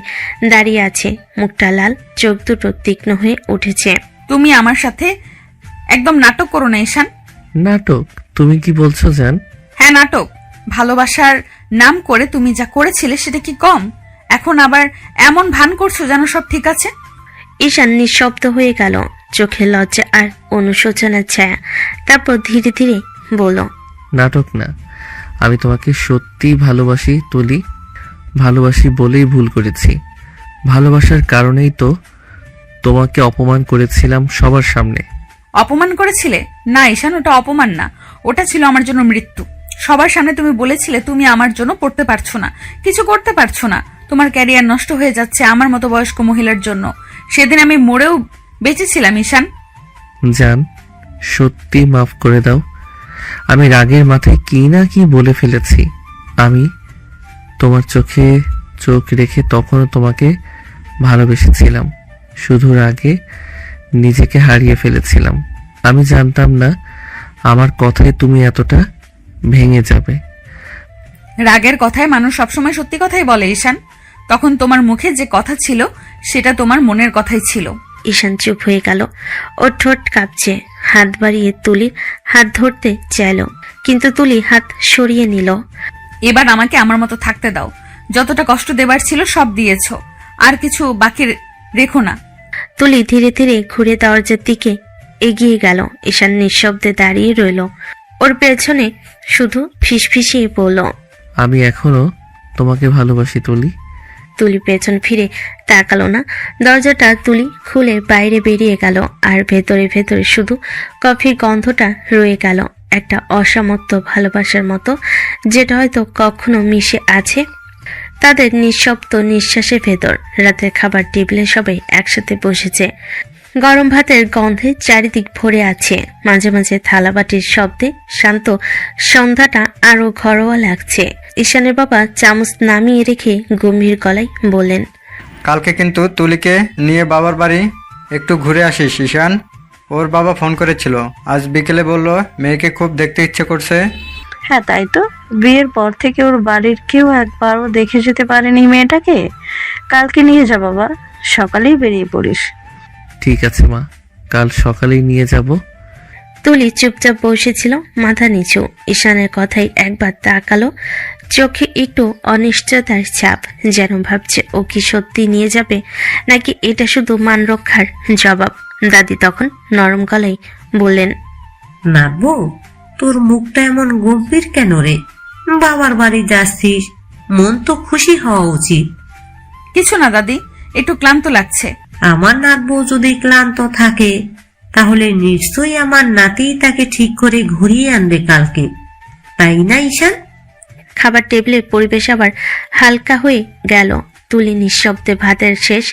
দাঁড়িয়ে আছে, মুখটা লাল, চোখ দুটো তীক্ষ্ণ হয়ে উঠেছে। তুমি আমার সাথে একদম নাটক করো না ঈশান। নাটক? তুমি কি বলছো জান? হ্যাঁ নাটক। ভালোবাসার নাম করে তুমি যা করেছিলে সেটা কি কম? এখন আবার এমন ভান করছো যেন সব ঠিক আছে। ঈশান নিঃশব্দ হয়ে গেল, চোখে লজ্জা আর অনুশোচনার ছায়া। তারপর ধীরে ধীরে বলল, নাটক না, আমি তোমাকে সত্যি ভালোবাসি তুলি। ভালোবাসি বলেই ভুল করেছি, ভালোবাসার কারণেই তো তোমাকে অপমান করেছিলাম সবার সামনে। অপমান করেছিলে? না ঈশান, ওটা অপমান না, ওটা ছিল আমার জন্য মৃত্যু। সবার সামনে তুমি বলেছিলে তুমি আমার জন্য পড়তে পারছো না, কিছু করতে পারছো না, তোমার ক্যারিয়ার নষ্ট হয়ে যাচ্ছে আমার মতো বয়স্ক মহিলার জন্য। সেদিন আমি মরেও বেঁচেছিলাম ঈশান। জান, সত্যি মাফ করে দাও। আমি রাগের মাথায় কি না কি বলে ফেলেছি। আমি তোমার চোখে চোখ রেখে তখনও তোমাকে ভালোবেসেছিলাম, শুধু রাগে নিজেকে হারিয়ে ফেলেছিলাম। আমি জানতাম না আমার কথায় তুমি এতটা ভেঙে যাবে। রাগের কথায় মানুষ সবসময় সত্যি কথাই বলে ঈশান। তখন তোমার মুখে যে কথা ছিল সেটা তোমার মনের কথাই ছিল। ঈশান চুপ হয়ে গেল, ওর ঠোঁট কাঁপছে। হাত বাড়িয়ে তুলির হাত ধরতে চাইল, কিন্তু তুলি হাত সরিয়ে নিল। এবার আমাকে আমার মতো থাকতে দাও, যতটা কষ্ট দেবার ছিল সব দিয়েছো, আর কিছু বাকি রেখো না। তুলি ধীরে ধীরে ঘুরে দরজার দিকে এগিয়ে গেল। ঈশান নিঃশব্দে দাঁড়িয়ে রইল, ওর পেছনে শুধু ফিসফিসিয়ে বলল, আমি এখনো তোমাকে ভালোবাসি তুলি। তুলি পেছন ফিরে তাকালো না। দরজাটা তুলি খুলে বাইরে বেরিয়ে গেল, আর ভেতরে ভেতরে শুধু কফির গন্ধটা রয়ে গেল, একটা অসামর্থ্য ভালোবাসার মতো, যেটা হয়তো কখনো মিশে আছে তাদের নিঃশব্দ নিঃশ্বাসের ভেতর। রাতের খাবার টেবিলে সবাই একসাথে বসেছে, গরম ভাতের গন্ধে চারিদিক ভরে আছে, মাঝে মাঝে থালাবাটির শব্দে শান্ত সন্ধ্যাটা আরো ঘরোয়া লাগছে। ঈশানের বাবা চামচ নামিয়ে রেখে গম্ভীর গলায় বললেন, কালকে কিন্তু তুলিকে নিয়ে বাবার বাড়ি একটু ঘুরে আসিস ঈশান। ওর বাবা ফোন করেছিল, আজ বিকেলে বলল মেয়েকে খুব দেখতে ইচ্ছে করছে। হ্যাঁ তাই তো, বিয়ের পর থেকে ওর বাড়ির কেউ একবারও দেখে যেতে পারেনি মেয়েটাকে। কালকে নিয়ে যা বাবা, সকালেই বেরিয়ে পড়িস। ঠিক আছে মা, কাল সকালেই নিয়ে যাব। তুলি চুপচাপ বসেছিল, মাথা নিচু। ঈশানের কথাই একবার তাকালো, চোখে একটু অনিশ্চয়তার ছাপ, যেন ভাবছে ও কি সত্যি নিয়ে যাবে নাকি এটা শুধু মান রক্ষার জবাব। দাদি তখন নরম গলায় বললেন, নাতবো, তোর মুখটা এমন গম্ভীর কেন রে? বাবার বাড়ি যাচ্ছিস, মন তো খুশি হওয়া উচিত। কিছু না দাদি, একটু ক্লান্ত লাগছে। আমার নাতবো যদি ক্লান্ত থাকে তাহলে নিশ্চয়ই আমার নাতি তাকে ঠিক করে ঘুরিয়ে আনবে কালকে, তাই না ঈশান? খাবার টেবিলের পরিবেশ আবার হালকা হয়ে গেল। তুলি নিঃশব্দে ভাতের শেষ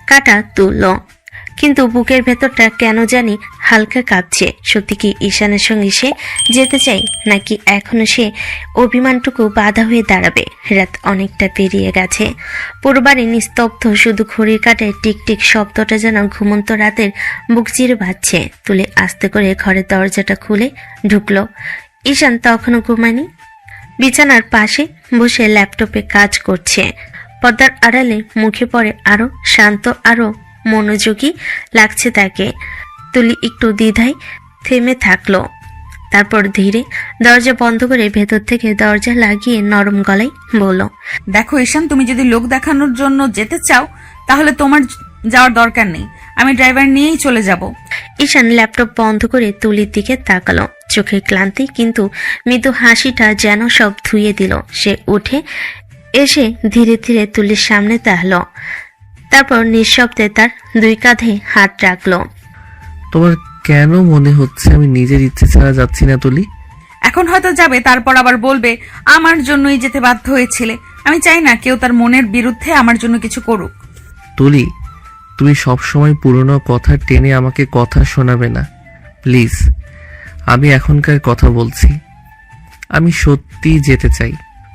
কাটা তুলল, কিন্তু বুকের ভেতরটা কেন জানি হালকা কাঁপছে। সত্যি কি ঈশানের সঙ্গে সে যেতে চাই, নাকি এখনো সে অভিমানটুকু বাধা হয়ে দাঁড়াবে? রাত অনেকটা পেরিয়ে গেছে, পুরো বাড়ি নিস্তব্ধ, শুধু ঘড়ির কাঁটায় টিকটিক শব্দটা যেন ঘুমন্ত রাতের বুক চিরে বাজছে। তুলে আস্তে করে ঘরের দরজাটা খুলে ঢুকলো। ঈশান তখনও ঘুমায়নি, বিছানার পাশে বসে ল্যাপটপে কাজ করছে। পর্দার আড়ালে মুখে পড়ে আরো শান্ত, আরো মনোযোগী লাগছে তাকে। তুলি একটু দ্বিধায় থেমে থাকলো, তারপর ধীরে দরজা বন্ধ করে ভেতর থেকে দরজা লাগিয়ে নরম গলায় বলল, দেখো ঈশান, তুমি যদি লোক দেখানোর জন্য যেতে চাও তাহলে তোমার যাওয়ার দরকার নেই, আমি ড্রাইভার নিয়েই চলে যাব। ঈশান ল্যাপটপ বন্ধ করে তুলির দিকে তাকালো। চোখের ক্লান্তি কিন্তু মৃদু হাসিটা যেন সব ধুয়ে দিল। সে উঠে এসে ধীরে ধীরে তুলির সামনে দাঁড়ালো, তারপর নিঃশব্দে তার দুই কাঁধে হাত রাখলো। তোমার কেন মনে হচ্ছে আমি নিজের ইচ্ছে ছাড়া যাচ্ছি না তুলি? এখন হয়তো যাবে, তারপর আবার বলবে আমার জন্যই যেতে বাধ্য হয়েছিলে। আমি চাই না কেউ তার মনের বিরুদ্ধে আমার জন্য কিছু করুক। তুলি, তুমি সবসময় পুরনো কথা টেনে আমাকে কথা শোনাবে না প্লিজ। আমি এখনকার কথা বলছি। আমি সত্যি যেতে চাই,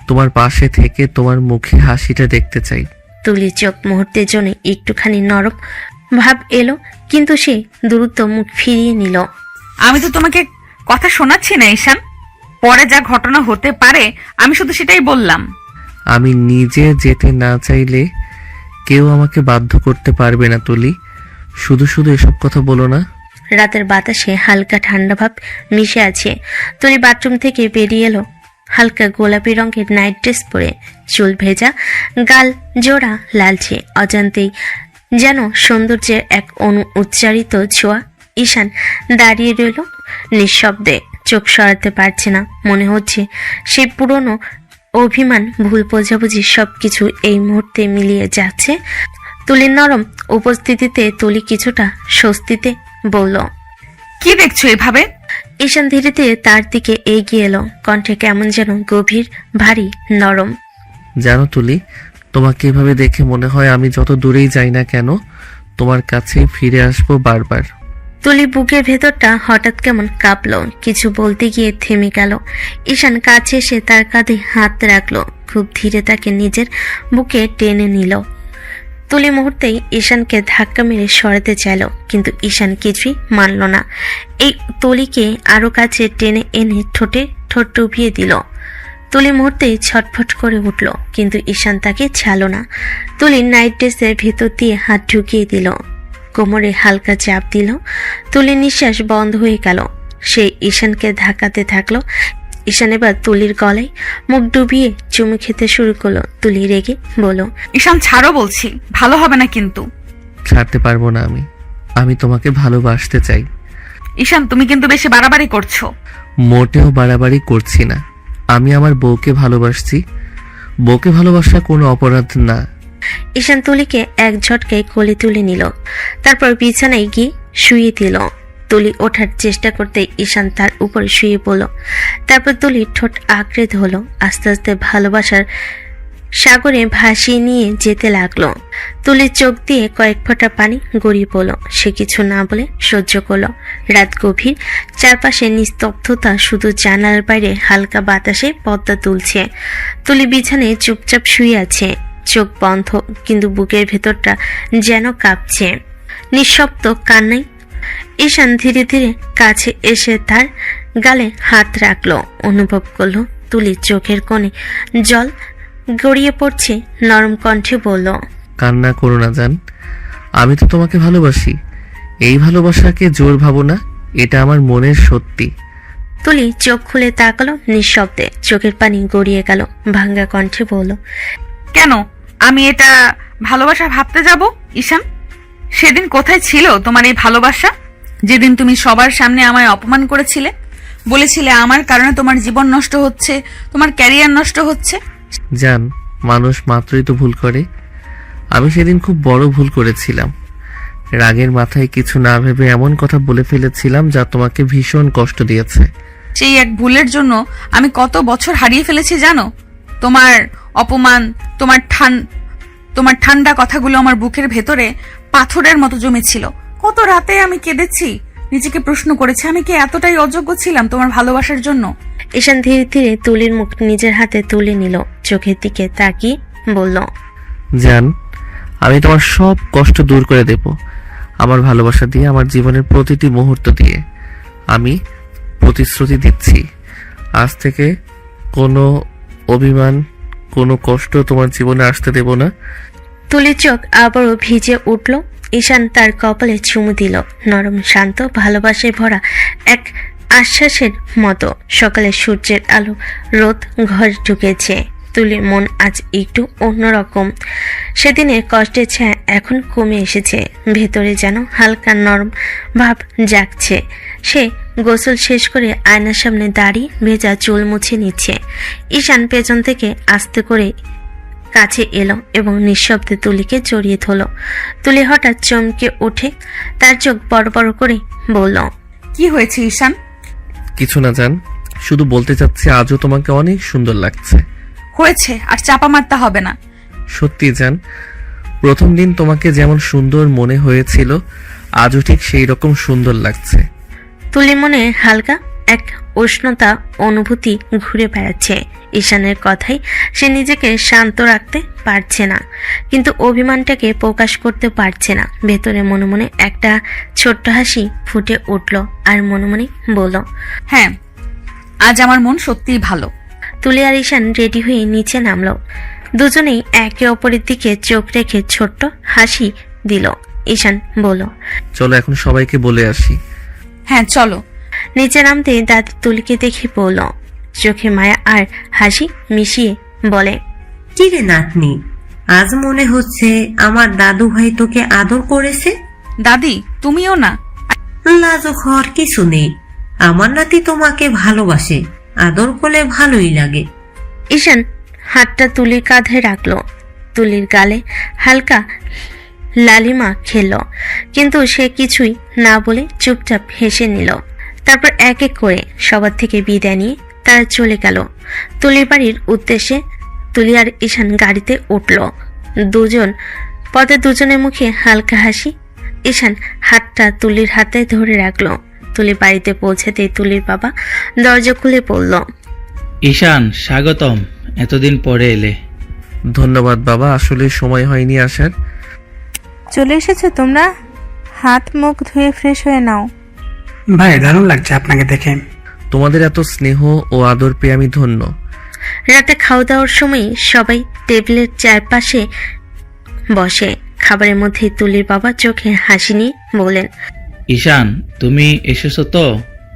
তোমার পাশে থেকে তোমার মুখে হাসিটা দেখতে চাই। তুলির চোখ মুহূর্তের জন্য একটুখানি নরম ভাব এলো, কিন্তু সে দ্রুত মুখ ফিরিয়ে নিল। আমি তো তোমাকে কথা শোনাচ্ছি না ঈশান, পরে যা ঘটনা হতে পারে আমি শুধু সেটাই বললাম। আমি নিজে যেতে না চাইলে কেউ আমাকে বাধ্য করতে পারবে না তুলি। শুধু শুধু এসব কথা বলো না। রাতের বাতাসে হালকা ঠান্ডা ভাব মিশে আছে। তুলি বাথরুম থেকে বেরিয়ে এলো, হালকা গোলাপি রঙের নাইট ড্রেস পরে, চুল ভেজা, গাল জোড়া লালচে। অজান্তেই যেন সৌন্দর্যের এক উচ্চারিত ছোঁয়া। ঈশান দাঁড়িয়ে রইল নিঃশব্দে, চোখ সরাতে পারছে না। মনে হচ্ছে সেই পুরনো অভিমান, ভুল বোঝাবুঝি সবকিছু এই মুহূর্তে মিলিয়ে যাচ্ছে। তুলির নরম উপস্থিতিতে তুলি কিছুটা স্বস্তিতে বলল, কি দেখছো এভাবে? ঈশান ধীরে ধীরে তার দিকে এগিয়ে এলো, কণ্ঠে কেমন যেন গভীর, ভারী, নরম। জানো তুলি, তোমাকে এভাবে দেখে মনে হয় আমি যত দূরেই যাই না কেন তোমার কাছে ফিরে আসবো বারবার। তুলি বুকের ভেতরটা হঠাৎ কেমন কাঁপলো, কিছু বলতে গিয়ে থেমে গেল। ঈশান কাছে এসে তার কাঁধে হাত রাখলো, খুব ধীরে তাকে নিজের বুকে টেনে নিল। তুলি মুহূর্তেই ঈশানকে ধাক্কা মেরে সরাতে চাইল, কিন্তু ঈশান কিছুই মানল না। এই তুলিকে আরো কাছে টেনে এনে ঠোঁটে ঠোঁট ডুবিয়ে দিল। তুলি মুহূর্তেই ছটফট করে উঠল, কিন্তু ঈশান তাকে ছাড়ল না। তুলি নাইট ড্রেসের ভেতর দিয়ে হাত ঢুকিয়ে দিল, কোমরে হালকা চাপ দিল। তুলির নিঃশ্বাস বন্ধ হয়ে গেল। সে ঈশানকে ধাক্কাতে থাকলো। ঈশান এবার তুলির গলায় মুখ ডুবিয়ে চুমু খেতে শুরু করলো। তুলি রেগে বলল, ঈশান ছাড়ো বলছি, ভালো হবে না কিন্তু। ছাড়তে পারবো না আমি তোমাকে ভালোবাসতে চাই। ঈশান তুমি কিন্তু বেশি বাড়াবাড়ি করছো। মোটেও বাড়াবাড়ি করছি না, আমি আমার বউকে ভালোবাসছি। বউকে ভালোবাসা কোনো অপরাধ না। ঈশান তুলিকে এক ঝটকায় কোলে তুলে নিল, তারপর বিছানায় গিয়ে শুয়ে দিল। তুলি ওঠার চেষ্টা করতে ঈশান তার উপর শুয়ে পড়ল। তারপর তুলি ঠোঁট আঁকড়ে ধরল, আস্তে আস্তে ভালোবাসার সাগরে ভাসিয়ে নিয়ে যেতে লাগলো। তুলির চোখ দিয়ে কয়েক ফোঁটা পানি গড়িয়ে পড়ল। সে কিছু না বলে সহ্য করলো। রাত গভীর, চারপাশে নিস্তব্ধতা, শুধু জানালার বাইরে হালকা বাতাসে পদ্মা তুলছে। তুলি বিছানায় চুপচাপ শুয়ে আছে, চোখ বন্ধ, কিন্তু বুকের ভেতরটা যেন কাঁপছে। নিঃশব্দ কান্নাই। ঈশান ধীরে ধীরে কাছে এসে তার গালে হাত রাখলো, অনুভব করলো তুলির চোখের কোণে জল গড়িয়ে পড়ছে। নরম কণ্ঠে বলল, কান্না করো না জান, আমি তো তোমাকে ভালোবাসি। এই ভালোবাসাকে জোর ভাবো না, এটা আমার মনের সত্যি। তুলি চোখ খুলে তাকালো নিঃশব্দে, চোখের পানি গড়িয়ে গেল। ভাঙ্গা কণ্ঠে বলল, কেন আমি এটা ভালোবাসা ভাবতে যাব? ঈশান, সেদিন কোথায় ছিল তোমার এই ভালোবাসা? যেদিন তুমি সবার সামনে আমায় অপমান করেছিলে, বলেছিলে আমার কারণে তোমার জীবন নষ্ট হচ্ছে, তোমার ক্যারিয়ার নষ্ট হচ্ছে। জান, মানুষ মাত্রই তো ভুল করে। আমি সেদিন খুব বড় ভুল করেছিলাম। রাগের মাথায় কিছু না ভেবে এমন কথা বলে ফেলেছিলাম যা তোমাকে ভীষণ কষ্ট দিয়েছে। সেই এক ভুলের জন্য আমি কত বছর হারিয়ে ফেলেছি জানো? তোমার অপমান, তোমার ঠান্ডা কথাগুলো আমার বুকের ভেতরে পাথরের মতো জমেছিল। কত রাতে আমি কেঁদেছি, নিজেকে প্রশ্ন করেছি আমি কি এতটাই অযোগ্য ছিলাম তোমার ভালোবাসার জন্য। ঈশান ধীরে ধীরে তুলির মুখ নিজের হাতে তুলে নিল, চোখের দিকে তাকিয়ে বলল, জান, আমি তোমার সব কষ্ট দূর করে দেব আমার ভালোবাসা দিয়ে, আমার জীবনের প্রতিটি মুহূর্ত দিয়ে। আমি প্রতিশ্রুতি দিচ্ছি, আজ থেকে কোনো অভিমান, কোনো কষ্ট তোমার জীবনে আসতে দেব না। তুলির চোখ আবারও ভিজে উঠল। ঈশান তার কপালে চুমু দিল, নরম শান্ত ভালোবাসায় ভরা এক আশ্বাসের মতো। সকালে সূর্যের আলো রোদ ঘর ঢুকেছে। তুলির মন আজ একটু অন্যরকম। সেদিনের কষ্টের ছায়া এখন কমে এসেছে, ভেতরে যেন হালকা নরম ভাব জাগছে। সে গোসল শেষ করে আয়নার সামনে দাঁড়িয়ে ভেজা চুল মুছে নিচ্ছে। ঈশান পেছন থেকে আস্তে করে কাছে এলো এবং নিঃশব্দে তুলিকে জড়িয়ে ধরল। তুলি হঠাৎ চমকে ওঠে, তার চোখ বড় বড় করে বলল, কি হয়েছে ঈশান? কিছু না জান, শুধু বলতে চাচ্ছি আজও তোমাকে অনেক সুন্দর লাগছে। হয়েছে, আর চাপা মারতে হবে না। সত্যি জান, প্রথম দিন তোমাকে যেমন সুন্দর মনে হয়েছিল আজও ঠিক সেই রকম সুন্দর লাগছে। তুলির মনে হালকা এক উষ্ণতা অনুভূতি ঘুরে বেড়াচ্ছে। ঈশানের কথাই সে নিজেকে শান্ত রাখতে পারছে না, কিন্তু অভিমানটাকে প্রকাশ করতে পারছে না। ভেতরে মনে মনে একটা ছোট্ট হাসি ফুটে উঠল আর মনে মনে বলল, হ্যাঁ, আজ আমার মন সত্যিই ভালো। তুলি আর ঈশান রেডি হয়ে নিচে নামলো। দুজনেই একে অপরের দিকে চোখ রেখে ছোট্ট হাসি দিল। ঈশান বলল, চলো এখন সবাইকে বলে আসি। হ্যাঁ চলো। নিচে নামতে দাদি তুলিকে দেখে বলল, চোখে মায়া আর হাসি মিশিয়ে বলে, কি রে নাতনি, আজ মনে হচ্ছে আমার দাদু ভাই তোকে আদর করেছে। দাদি তুমিও না? লাজুক হওয়ার কিছু নেই, আমার নাতি তোমাকে ভালোবাসে, আদর করলে ভালোই লাগে। ঈশান হাতটা তুলির কাঁধে রাখলো। তুলির গালে হালকা লালিমা খেল, কিন্তু সে কিছুই না বলে চুপচাপ হেসে নিল। তারপর এক এক করে সবার থেকে বিদায় নিয়ে তারা চলে গেল তুলির বাড়ির উদ্দেশ্যে। তুলি আর ঈশান গাড়িতে উঠল। পথে দুজনের মুখে হালকা হাসি। ঈশান হাতটা তুলির হাতে ধরে রাখলো। তুলি বাড়িতে পৌঁছাতে তুলির বাবা দরজা খুলে পড়ল। ঈশান, স্বাগতম, এতদিন পরে এলে। ধন্যবাদ বাবা, আসলে সময় হয়নি আসার। চলে এসেছো তোমরা? হাত মুখ ধুয়ে ফ্রেশ হয়ে নাও। ভাই, দারুণ লাগছে আপনাকে দেখে। তোমাদের এত স্নেহ ও আদর পেয়ে আমি ধন্য। রাতে খাওয়া দাওয়ার সময় সবাই টেবিলের চারপাশে বসে। খাবারের মধ্যে তুলির বাবা চোখে হাসি নিয়ে বলেন, ঈশান, তুমি এসেছো তো?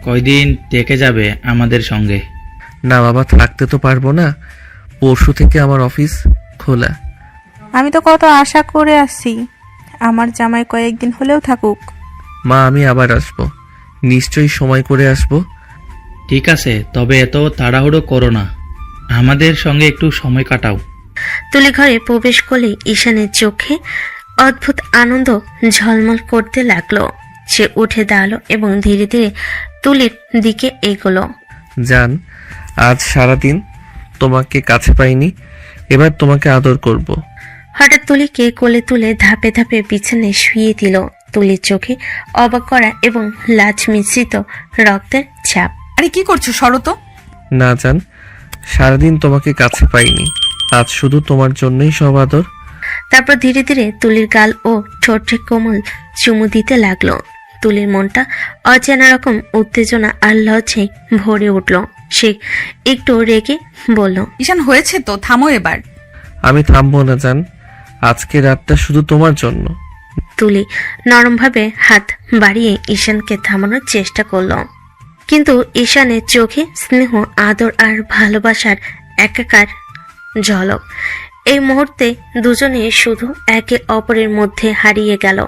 কয়দিন থেকে যাবে আমাদের সঙ্গে? না বাবা, থাকতে তো পারবো না, পরশু থেকে আমার অফিস খোলা। আমি তো কত আশা করে আসছি আমার জামাই কয়েকদিন হলেও থাকুক। মা, আমি আবার আসবো, নিশ্চয়ই সময় করে আসবো। ঠিক আছে, তবে এত তাড়াহুড়ো করো না, আমাদের সঙ্গে একটু সময় কাটাও। তুলি ঘরে প্রবেশ করলে ঈশানের চোখে অদ্ভুত আনন্দ ঝলমল করতে লাগলো। সে উঠে দাঁড়ালো এবং ধীরে ধীরে তুলির দিকে এগোলো। জান, আজ সারাদিন তোমাকে কাছে পাইনি, এবার তোমাকে আদর করব। হঠাৎ তুলিকে কোলে তুলে ধাপে ধাপে বিছানায় শুইয়ে দিল। তুলির চোখে অবাক করা এবং লাজ মিশ্রিত রক্তের ছাপ। আরে কি করছো, সরো তো। না জান, সারাদিন তোমাকে কাছে পাইনি, আজ শুধু তোমার জন্যই সব আদর। তারপর ধীরে ধীরে তুলির গাল ও ঠোঁটে কোমল চুমু দিতে লাগলো। তুলির মনটা অচেনা রকম উত্তেজনা আর লজ্জায় ভরে উঠল। সে একটু রেগে বলল, ঈশান হয়েছে তো, থামো এবার। আমি থামবো না জান, আজকে রাতটা শুধু তোমার জন্য। তুলি নরমভাবে হাত বাড়িয়ে ঈশানকে থামানোর চেষ্টা করল, কিন্তু ঈশানের চোখে স্নেহ, আদর আর ভালোবাসার একাকার ঝলক। এই মুহূর্তে দুজনে শুধু একে অপরের মধ্যে হারিয়ে গেল।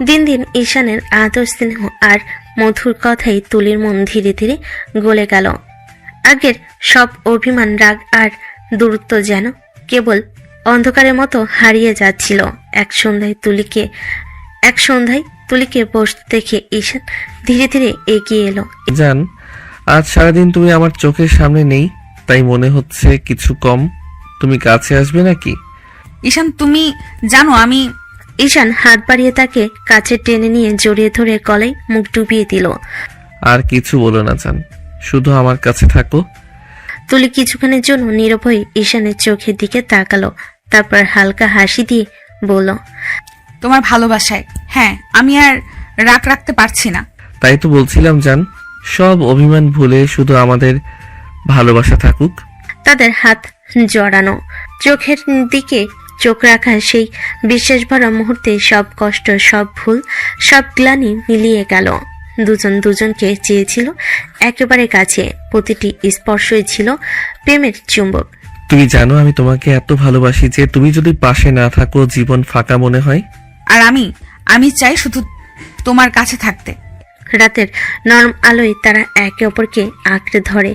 দিন দিন ঈশানের আদর, স্নেহ আর মধুর কথাই তুলির মন ধীরে ধীরে গলে গেল। আগের সব অভিমান, রাগ আর দূরত্ব যেন কেবল অন্ধকারের মতো হারিয়ে যাচ্ছিল। এক সন্ধ্যায় তুলিকে বসতে দেখে ঈশান ধীরে ধীরে এগিয়ে এলো। জান, আজ সারাদিন তুমি আমার চোখের সামনে নেই, তাই মনে হচ্ছে কিছু কম। তুমি কাছে আসবে নাকি? ঈশান, তুমি জানো আমি ঈশান হাত বাড়িয়ে তাকে কাছে টেনে নিয়ে জড়িয়ে ধরে গলায় মুখ ডুবিয়ে দিল। আর কিছু বলো না জান, শুধু আমার কাছে থাকো। তুলি কিছুক্ষণের জন্য নীরব হয়ে ঈশানের চোখের দিকে তাকালো, তারপর হালকা হাসি দিয়ে বলল, তোমার ভালোবাসায় হ্যাঁ আমি আর রাগ রাখতে পারছি না। তাই তো বলছিলাম জান, সব অভিমান ভুলে শুধু আমাদের ভালোবাসা থাকুক। তাদের হাত জড়ানো, চোখের দিকে চোখ রাখা সেই বিশ্বাস ভরা মুহূর্তে সব কষ্ট, সব ভুল, সব গ্লানি মিলিয়ে গেল। দুজন দুজনকে চেয়েছিল একেবারে কাছে, প্রতিটি স্পর্শই ছিল প্রেমের চুম্বক। তুমি জানো আমি তোমাকে এত ভালোবাসি যে তুমি যদি পাশে না থাকো জীবন ফাঁকা মনে হয়। আর আমি চাই শুধু তোমার কাছে থাকতে। রাতের নরম আলোয় তারা একে অপরকে আঁকড়ে ধরে,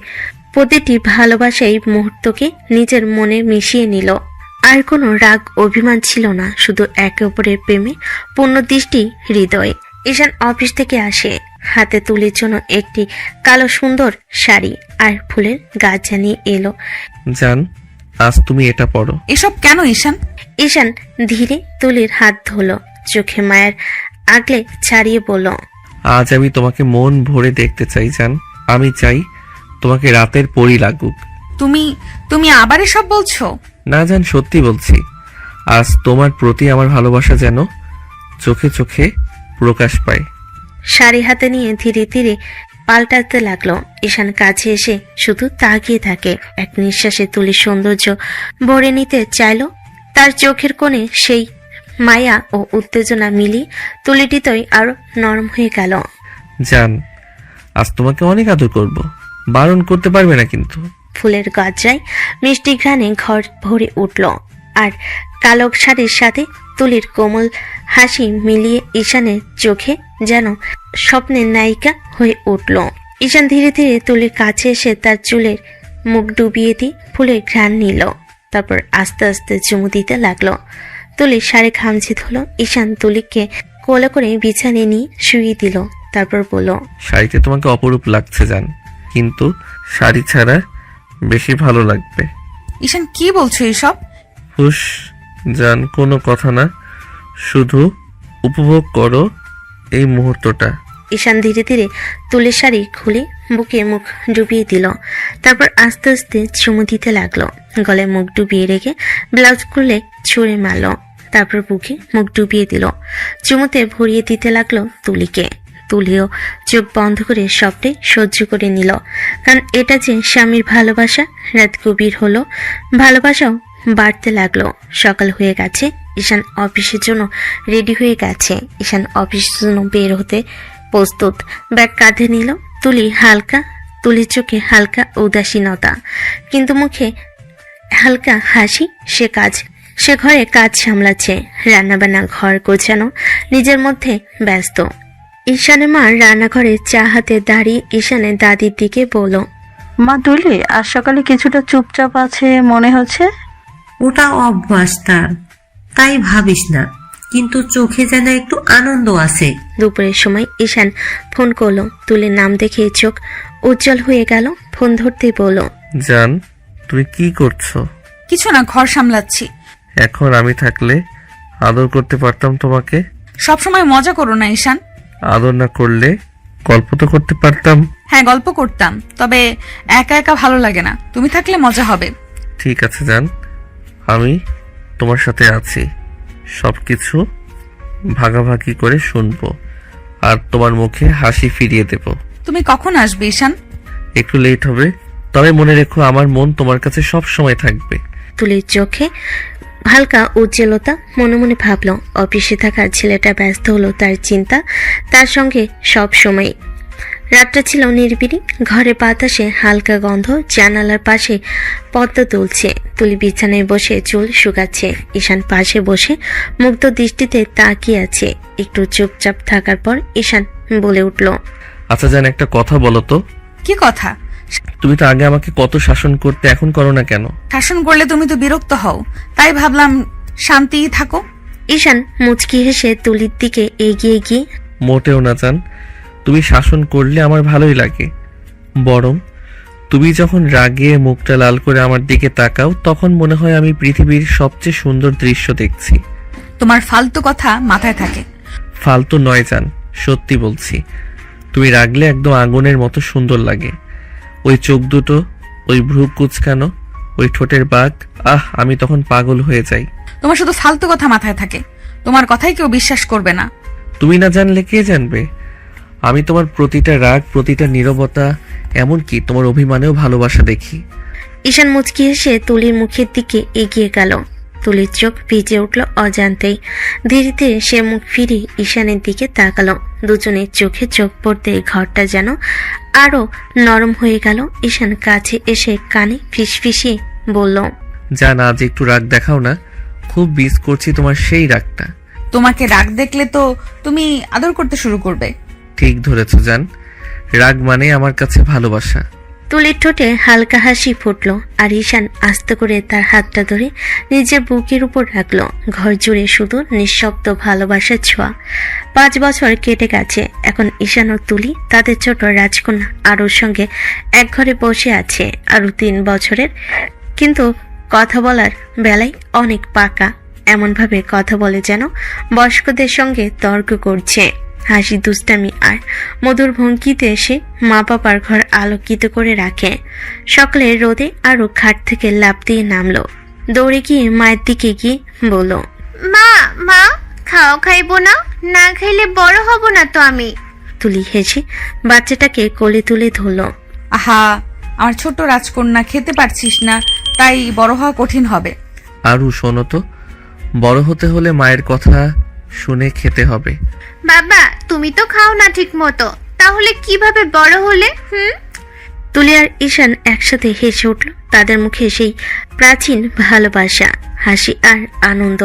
প্রতিটি ভালোবাসাই মুহূর্তকে নিজের মনে মিশিয়ে নিল। আর কোনো রাগ অভিমান ছিল না, শুধু একে অপরের প্রেমে পূর্ণ দৃষ্টি হৃদয়ে। ঈশান অফিস থেকে আসে, হাতে তুলির জন্য একটি কালো সুন্দর শাড়ি আর ফুলের গাছ জানিয়ে এলো। জান আজ তুমি এটা পড়ো। এসব কেন ঈশান? ঈশান ধীরে তুলির হাত ধরল, চোখে মায়ের আগলে ছাড়িয়ে বলল, আজ আমি তোমাকে মন ভরে দেখতে চাই জান। আমি চাই তোমাকে রাতের পরী লাগুক। তুমি আবার এসব বলছো? না জান, সত্যি বলছি। আজ তোমার প্রতি আমার ভালোবাসা যেন চোখে চোখে প্রকাশ পায়। শাড়ি হাতে নিয়ে ধীরে ধীরে পাল্টাতে লাগলো। ঈশান কাছে এসে শুধু তাকিয়ে থাকে, এক নিঃশ্বাসে তুলির সৌন্দর্য ভরে নিতে চাইলো। তার চোখের কোণে সেই মায়া ও উত্তেজনা মিলিয়ে তুলিটিতই আরো নরম হয়ে গেল। জান আজ তোমাকে অনেক আদর করব, বারণ করতে পারবে না কিন্তু। ফুলের গজ্জায় মিষ্টি ঘ্রাণে ঘর ভরে উঠল, আর কালো শাড়ির সাথে তুলির কোমল হাসি মিলিয়ে ঈশানের চোখে যেন স্বপ্নের নায়িকা হয়ে উঠল। ঈশান ধীরে ধীরে তুলির কাছে এসে তার চুলের মুখ ডুবিয়ে দিয়ে ফুলের ঘ্রাণ নিল, তারপর আস্তে আস্তে চুমু দিতে লাগলো। তুলির শাড়ি খামচে ধরল। ঈশান তুলিকে কোলে করে বিছানে নিয়ে শুয়ে দিল, তারপর বলল, শাড়িতে তোমাকে অপরূপ লাগছে জান, কিন্তু শাড়ি ছাড়া বেশি ভালো লাগবে। ঈশান কি বলছো এসব? হুশ জান, কোনো কথা না, শুধু উপভোগ করো এই মুহূর্তটা। ঈশান ধীরে ধীরে তুলির শাড়ি খুলে বুকে মুখ ডুবিয়ে দিল, তারপর আস্তে আস্তে চুমু দিতে লাগলো। গলায় মুখ ডুবিয়ে রেখে ব্লাউজ খুলে ছুঁড়ে মারল, তারপর বুকে মুখ ডুবিয়ে দিল। চুমুতে ভরিয়ে দিতে লাগলো তুলিকে। তুলিও চোখ বন্ধ করে সবটাই সহ্য করে নিল, কারণ এটা যে স্বামীর ভালোবাসা। রাত গভীর হলো, ভালোবাসাও বাড়তে লাগলো। সকাল হয়ে গেছে, ঈশান অফিসের জন্য রেডি হয়ে গেছে। ঈশান অফিসের জন্য বের হতে প্রস্তুত, ব্যাগ কাঁধে নিল। তুলির চোখে হালকা উদাসীনতা, কিন্তু মুখে হালকা হাসি। সে ঘরে কাজ সামলাচ্ছে, রান্নাবান্না, ঘর গোছানো, নিজের মধ্যে ব্যস্ত। ঈশানের মা রান্নাঘরে চা হাতে দাঁড়িয়ে ঈশানের দাদির দিকে বলল, মা তুলি আজ সকালে কিছুটা চুপচাপ আছে মনে হচ্ছে। ওটা অভ্যাস তার, তাই ভাবিস না, কিন্তু চোখে যেন একটু আনন্দ আছে। দুপুরের সময় ঈশান ফোন করলো। তুলির নাম দেখে চোখ উজ্জ্বল হয়ে গেল। ফোন ধরতে বলল, জান তুমি কি করছো? কিছু না, ঘর সামলাচ্ছি। এখন আমি থাকলে আদর করতে পারতাম তোমাকে। সবসময় মজা করো না ঈশান। আদর না করলে গল্প তো করতে পারতাম। হ্যাঁ গল্প করতাম, তবে একা একা ভালো লাগে না, তুমি থাকলে মজা হবে। ঠিক আছে জান, আমি তোমার সাথে আছি, সবকিছু ভাগাভাগি করে শুনবো আর তোমার মুখে হাসি ফিরিয়ে দেব। তুমি কখন আসবে ঈশান? একটু লেট হবে, তবে মনে রেখো আমার মন তোমার কাছে সব সময় থাকবে। তুলির চোখে হালকা উজ্জ্বলতা। মনে মনে ভাবলো, অফিসে থাকা ছেলেটা ব্যস্ত হলো তার চিন্তা, তার সঙ্গে সব সময়। রাতটা ছিল নিরিবিলি, ঘরে বাতাসে হালকা গন্ধ, জানালার পাশে পদ্মা তুলছে। তুলি বিছানায় বসে চুল শুকাচ্ছে। ঈশান পাশে বসে মুগ্ধ দৃষ্টিতে তাকিয়ে আছে। একটু চুপচাপ থাকার পর ঈশান বলে উঠল, আচ্ছা জান, একটা কথা বলো তো। কি কথা? তুমি তো আগে আমাকে কত শাসন করতে, এখন করো না কেন? শাসন করলে তুমি তো বিরক্ত হও, তাই ভাবলাম শান্তিই থাকো। ঈশান মুচকি হেসে তুলির দিকে এগিয়ে গিয়ে, মোটেও না জান, তুমি শাসন করলে আমার ভালোই লাগে। বরং তুমি যখন রাগে মুখটা লাল করে আমার দিকে তাকাও, তখন মনে হয় আমি পৃথিবীর সবচেয়ে সুন্দর দৃশ্য দেখছি। তোমার ফালতু কথা মাথায় থাকে। ফালতু নয় জান, সত্যি বলছি। তুমি রাগলে একদম আগুনের মতো সুন্দর লাগে। ওই চোখ দুটো, ওই ভ্রু কুচকানো, ওই ঠোঁটের বাঁক, আমি তখন পাগল হয়ে যাই। তোমার শুধু ফালতু কথা মাথায় থাকে, তোমার কথাই কেউ বিশ্বাস করবে না। তুমি না জানলে কে জানবে? আমি তোমার প্রতিটা রাগ, প্রতিটা নীরবতা, এমনকি তোমার অভিমানেও ভালোবাসা দেখি। ঈশান মুচকি এসে তুলির মুখের দিকে এগিয়ে গেল। তুলির চোখ ভিজে উঠল অজান্তেই। ধীরে ধীরে সে মুখ ফিরিয়ে ঈশানের দিকে তাকালো। দুজনের চোখে চোখ পড়তে ঘরটা যেন আরো নরম হয়ে গেল। ঈশান কাছে এসে কানে ফিসফিসিয়ে বলল, জান, আজ একটু রাগ দেখাও না, খুব মিস করছি তোমার সেই রাগটা। তোমাকে রাগ দেখলে তো তুমি আদর করতে শুরু করবে। ঠিক ধরেছ জান, রাগ মানে আমার কাছে ভালোবাসা। তুলির ঠোঁটে হালকা হাসি ফুটল আর ঈশান আস্তে করে তার হাতটা ধরে নিজের বুকের উপর রাখলো। ঘর জুড়ে শুধু নিঃশব্দ ভালোবাসার ছোঁয়া। 5 বছর কেটে গেছে। এখন ঈশান ও তুলি তাদের ছোট রাজকন্যা আরুর সঙ্গে এক ঘরে বসে আছে। আরু 3 বছরের, কিন্তু কথা বলার বেলায় অনেক পাকা। এমনভাবে কথা বলে যেন বয়স্কদের সঙ্গে তর্ক করছে। হাসি, দুষ্টামি আর মধুর ভঙ্গিতে এসে মা বাবার ঘর আলোকিত করে রাখে। সকালের রোদে আরো খাট থেকে লাফ দিয়ে নামলো। দৌড়ে গিয়ে মায়ের দিকে গিয়ে বলল, মা মা খাও, খাইবো না? না খাইলে বড় হব না তো আমি। তুলি হেসে বাচ্চাটাকে কোলে তুলে ধরলো। আহা, আমার ছোট রাজকন্যা, খেতে পারছিস না, তাই বড় হওয়া কঠিন হবে। আরু শোনো তো, বড় হতে হলে মায়ের কথা শুনে খেতে হবে। বাবা তুমি তো খাও না ঠিক মতো, তাহলে কিভাবে বড় হলে? তুলি আর ঈশান একসাথে হেসে উঠল। তাদের মুখে সেই প্রাচীন ভালোবাসা, হাসি আর আনন্দ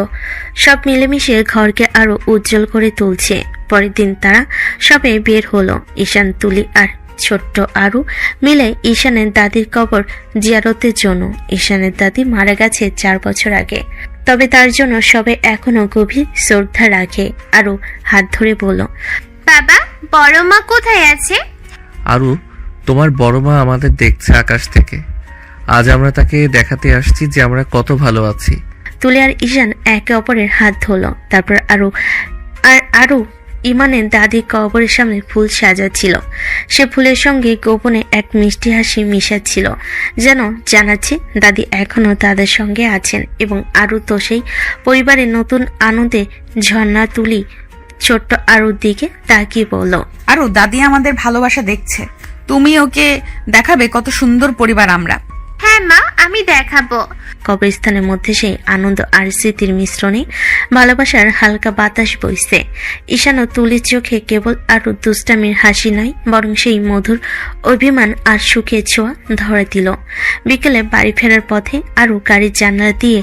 সব মিলেমিশে ঘরকে আরো উজ্জ্বল করে তুলছে। পরের দিন তারা সবে বের হলো। ঈশান, তুলি আর ছোট্ট আরু মিলে ঈশানের দাদির কবর জিয়ারতের জন্য। ঈশানের দাদি মারা গেছে 4 বছর আগে, তবে তার জন্য সবে এখনো গভীর শ্রদ্ধা রাখে। আরু হাত ধরে বলল, বাবা বড় মা কোথায় আছে? আরু, তোমার বড় মা আমাদের দেখছে আকাশ থেকে। আজ আমরা তাকে দেখাতে আসছি যে আমরা কত ভালো আছি। তুলি আর ঈশান একে অপরের হাত ধরলো। তারপর আরু ইমানের দাদির কবরের সামনে ফুল সাজাচ্ছিল। সে ফুলের সঙ্গে গোপনে এক মিষ্টি হাসি মিশাচ্ছিল, যেন জানাচ্ছে দাদি এখনো তাদের সঙ্গে আছেন। এবং আরু তো সেই পরিবারের নতুন আনন্দে ঝর্ণা। তুলি ছোট্ট আরুর দিকে তাকিয়ে বলল, আরু, দাদি আমাদের ভালোবাসা দেখছে, তুমি ওকে দেখাবে কত সুন্দর পরিবার আমরা। হ্যাঁ মা, আমি দেখাবো। কবরস্থানের মধ্যে সেই আনন্দ আর স্মৃতির মিশ্রণে ভালোবাসার হালকা বাতাস বইছে। ঈশান ও তুলির চোখে কেবল আরো দুষ্টামির হাসি নয়, বরং সেই মধুর অভিমান আর সুখের ছোঁয়া ধরে দিল। বিকেলে বাড়ি ফেরার পথে আরো গাড়ির জানলা দিয়ে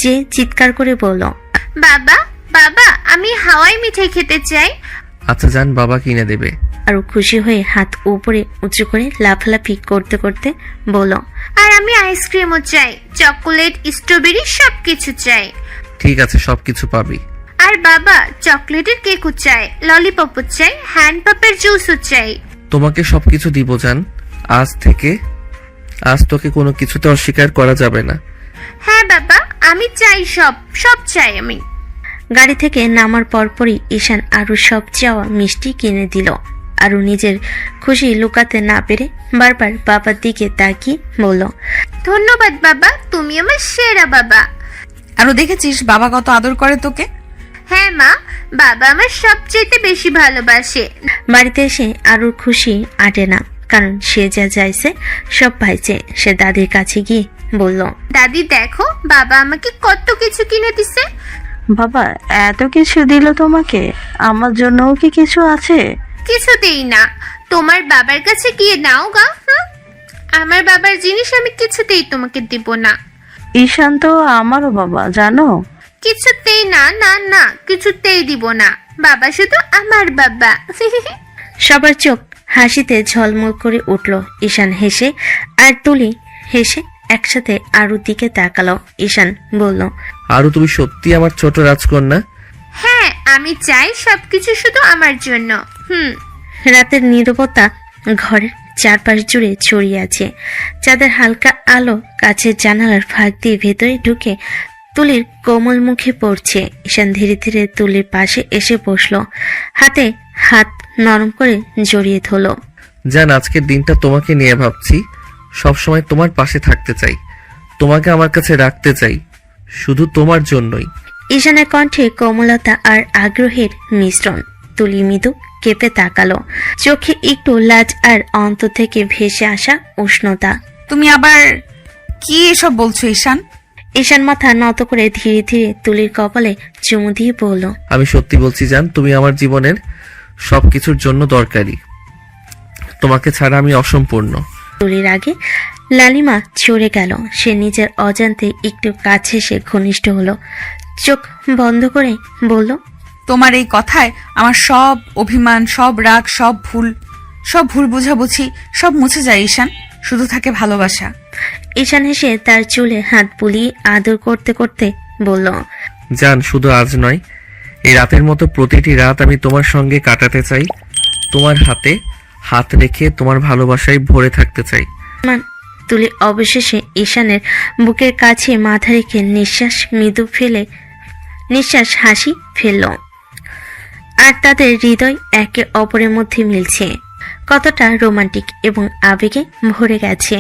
চেয়ে চিৎকার করে বলল, বাবা বাবা আমি হাওয়াই মিঠাই খেতে চাই। আচ্ছা জান, বাবা কিনে দেবে। আরো খুশি হয়ে হাত উপরে উঁচু করে লাফালাফি করতে করতে বলল, আর আমি আইসক্রিমও চাই, চকোলেট, স্ট্রবেরি সবকিছু চাই। ঠিক আছে, সবকিছু পাবি। আর বাবা চকলেটের কেকও চাই, ললিপপও চাই, হ্যান্ড পাপের জুসও চাই। তোমাকে সবকিছু দিব জান। আজ তোকে কোনো কিছুতে অস্বীকার করা যাবে না। হ্যাঁ বাবা, আমি চাই, সব চাই আমি। গাড়ি থেকে নামার পরপরই ঈশান আরু সব চাওয়া মিষ্টি কিনে দিল। আরু নিজের খুশি লুকাতে না পেরে বারবার বাবার দিকে তাকিয়ে বলল, ধন্যবাদ বাবা, তুমি আমার সেরা বাবা। আরু, দেখেছিস বাবা কত আদর করে তোকে? হ্যাঁ মা, বাবা আমার সবচেয়ে বেশি ভালোবাসে। বাড়িতে এসে আরুর খুশি আটে না, কারণ সে যা চাইছে সব পাইছে। সে দাদির কাছে গিয়ে বলল, দাদি দেখো বাবা আমাকে কত কিছু কিনে দিছে। বাবা এত কিছু দিল তোমাকে, আমার জন্যও কি কিছু আছে? কিছুতেই না, তোমার বাবার কাছে গিয়ে নাও গা। আমার বাবার জিনিস আমি কিছুতেই তোমাকে দিব না। ঈশান তো আমারও বাবা, জানো। কিছুতেই না, না না, কিছুতেই দিব না। বাবা শুধু আমার বাবা। সবার চোখ হাসিতে ঝলমল করে উঠল। ঈশান হেসে আর তুলি হেসে একসাথে আরুর দিকে তাকালো। ঈশান বলল, আরু, তুমি সত্যি আমার ছোট রাজকন্যা। হ্যাঁ, আমি চাই সবকিছু শুধু আমার জন্য। রাতের নীরবতা ঘরের চারপাশ জুড়ে ছড়িয়ে আছে। চাঁদের হালকা আলো কাছের জানালার ফাঁক দিয়ে ভেতরে ঢুকে তুলির কোমল মুখে পড়ছে। ঈশান ধীরে ধীরে তুলির পাশে এসে বসলো, হাতে হাত নরম করে জড়িয়ে ধরলো। জান, আজকের দিনটা তোমাকে নিয়ে ভাবছি, সবসময় তোমার পাশে থাকতে চাই, তোমাকে আমার কাছে রাখতে চাই, শুধু তোমার জন্যই। ঈশানের কণ্ঠে কোমলতা আর আগ্রহের মিশ্রণ। তুলি মৃদু কেঁপে তাকালো, চোখে একটু লাজ আর অন্তর থেকে ভেসে আসা উষ্ণতা। তুমি আবার কি এসব বলছো ঈশান? ঈশান মাথা নত করে ধীরে ধীরে তুলির কপালে চুমু দিয়ে বলল, আমি সত্যি বলছি জান, তুমি আমার জীবনের সবকিছুর জন্য দরকারি, তোমাকে ছাড়া আমি অসম্পূর্ণ। তুলির আগে লালিমা চড়ে গেল। সে নিজের অজান্তে একটু কাছে এসে ঘনিষ্ঠ হলো, চোখ বন্ধ করে বলল, তোমার এই কথায় আমার সব অভিমান, সব রাগ, সব ভুল বোঝাবুঝি সব মুছে যায় ঈশান, শুধু থাকে ভালোবাসা। ঈশান হেসে তার চুলে হাত বুলিয়ে আদর করতে করতে বলল, জান, শুধু আজ নয়, এই রাতের মতো প্রতিটি রাত আমি তোমার সঙ্গে কাটাতে চাই, তোমার হাতে হাত রেখে তোমার ভালোবাসায় ভরে থাকতে চাই। তুলি অবশেষে ঈশানের বুকের কাছে মাথা রেখে নিঃশ্বাস হাসি ফেলল। আর তাদের হৃদয় একে অপরের মধ্যে মিলছে, কতটা রোমান্টিক এবং আবেগে ভরে গেছে।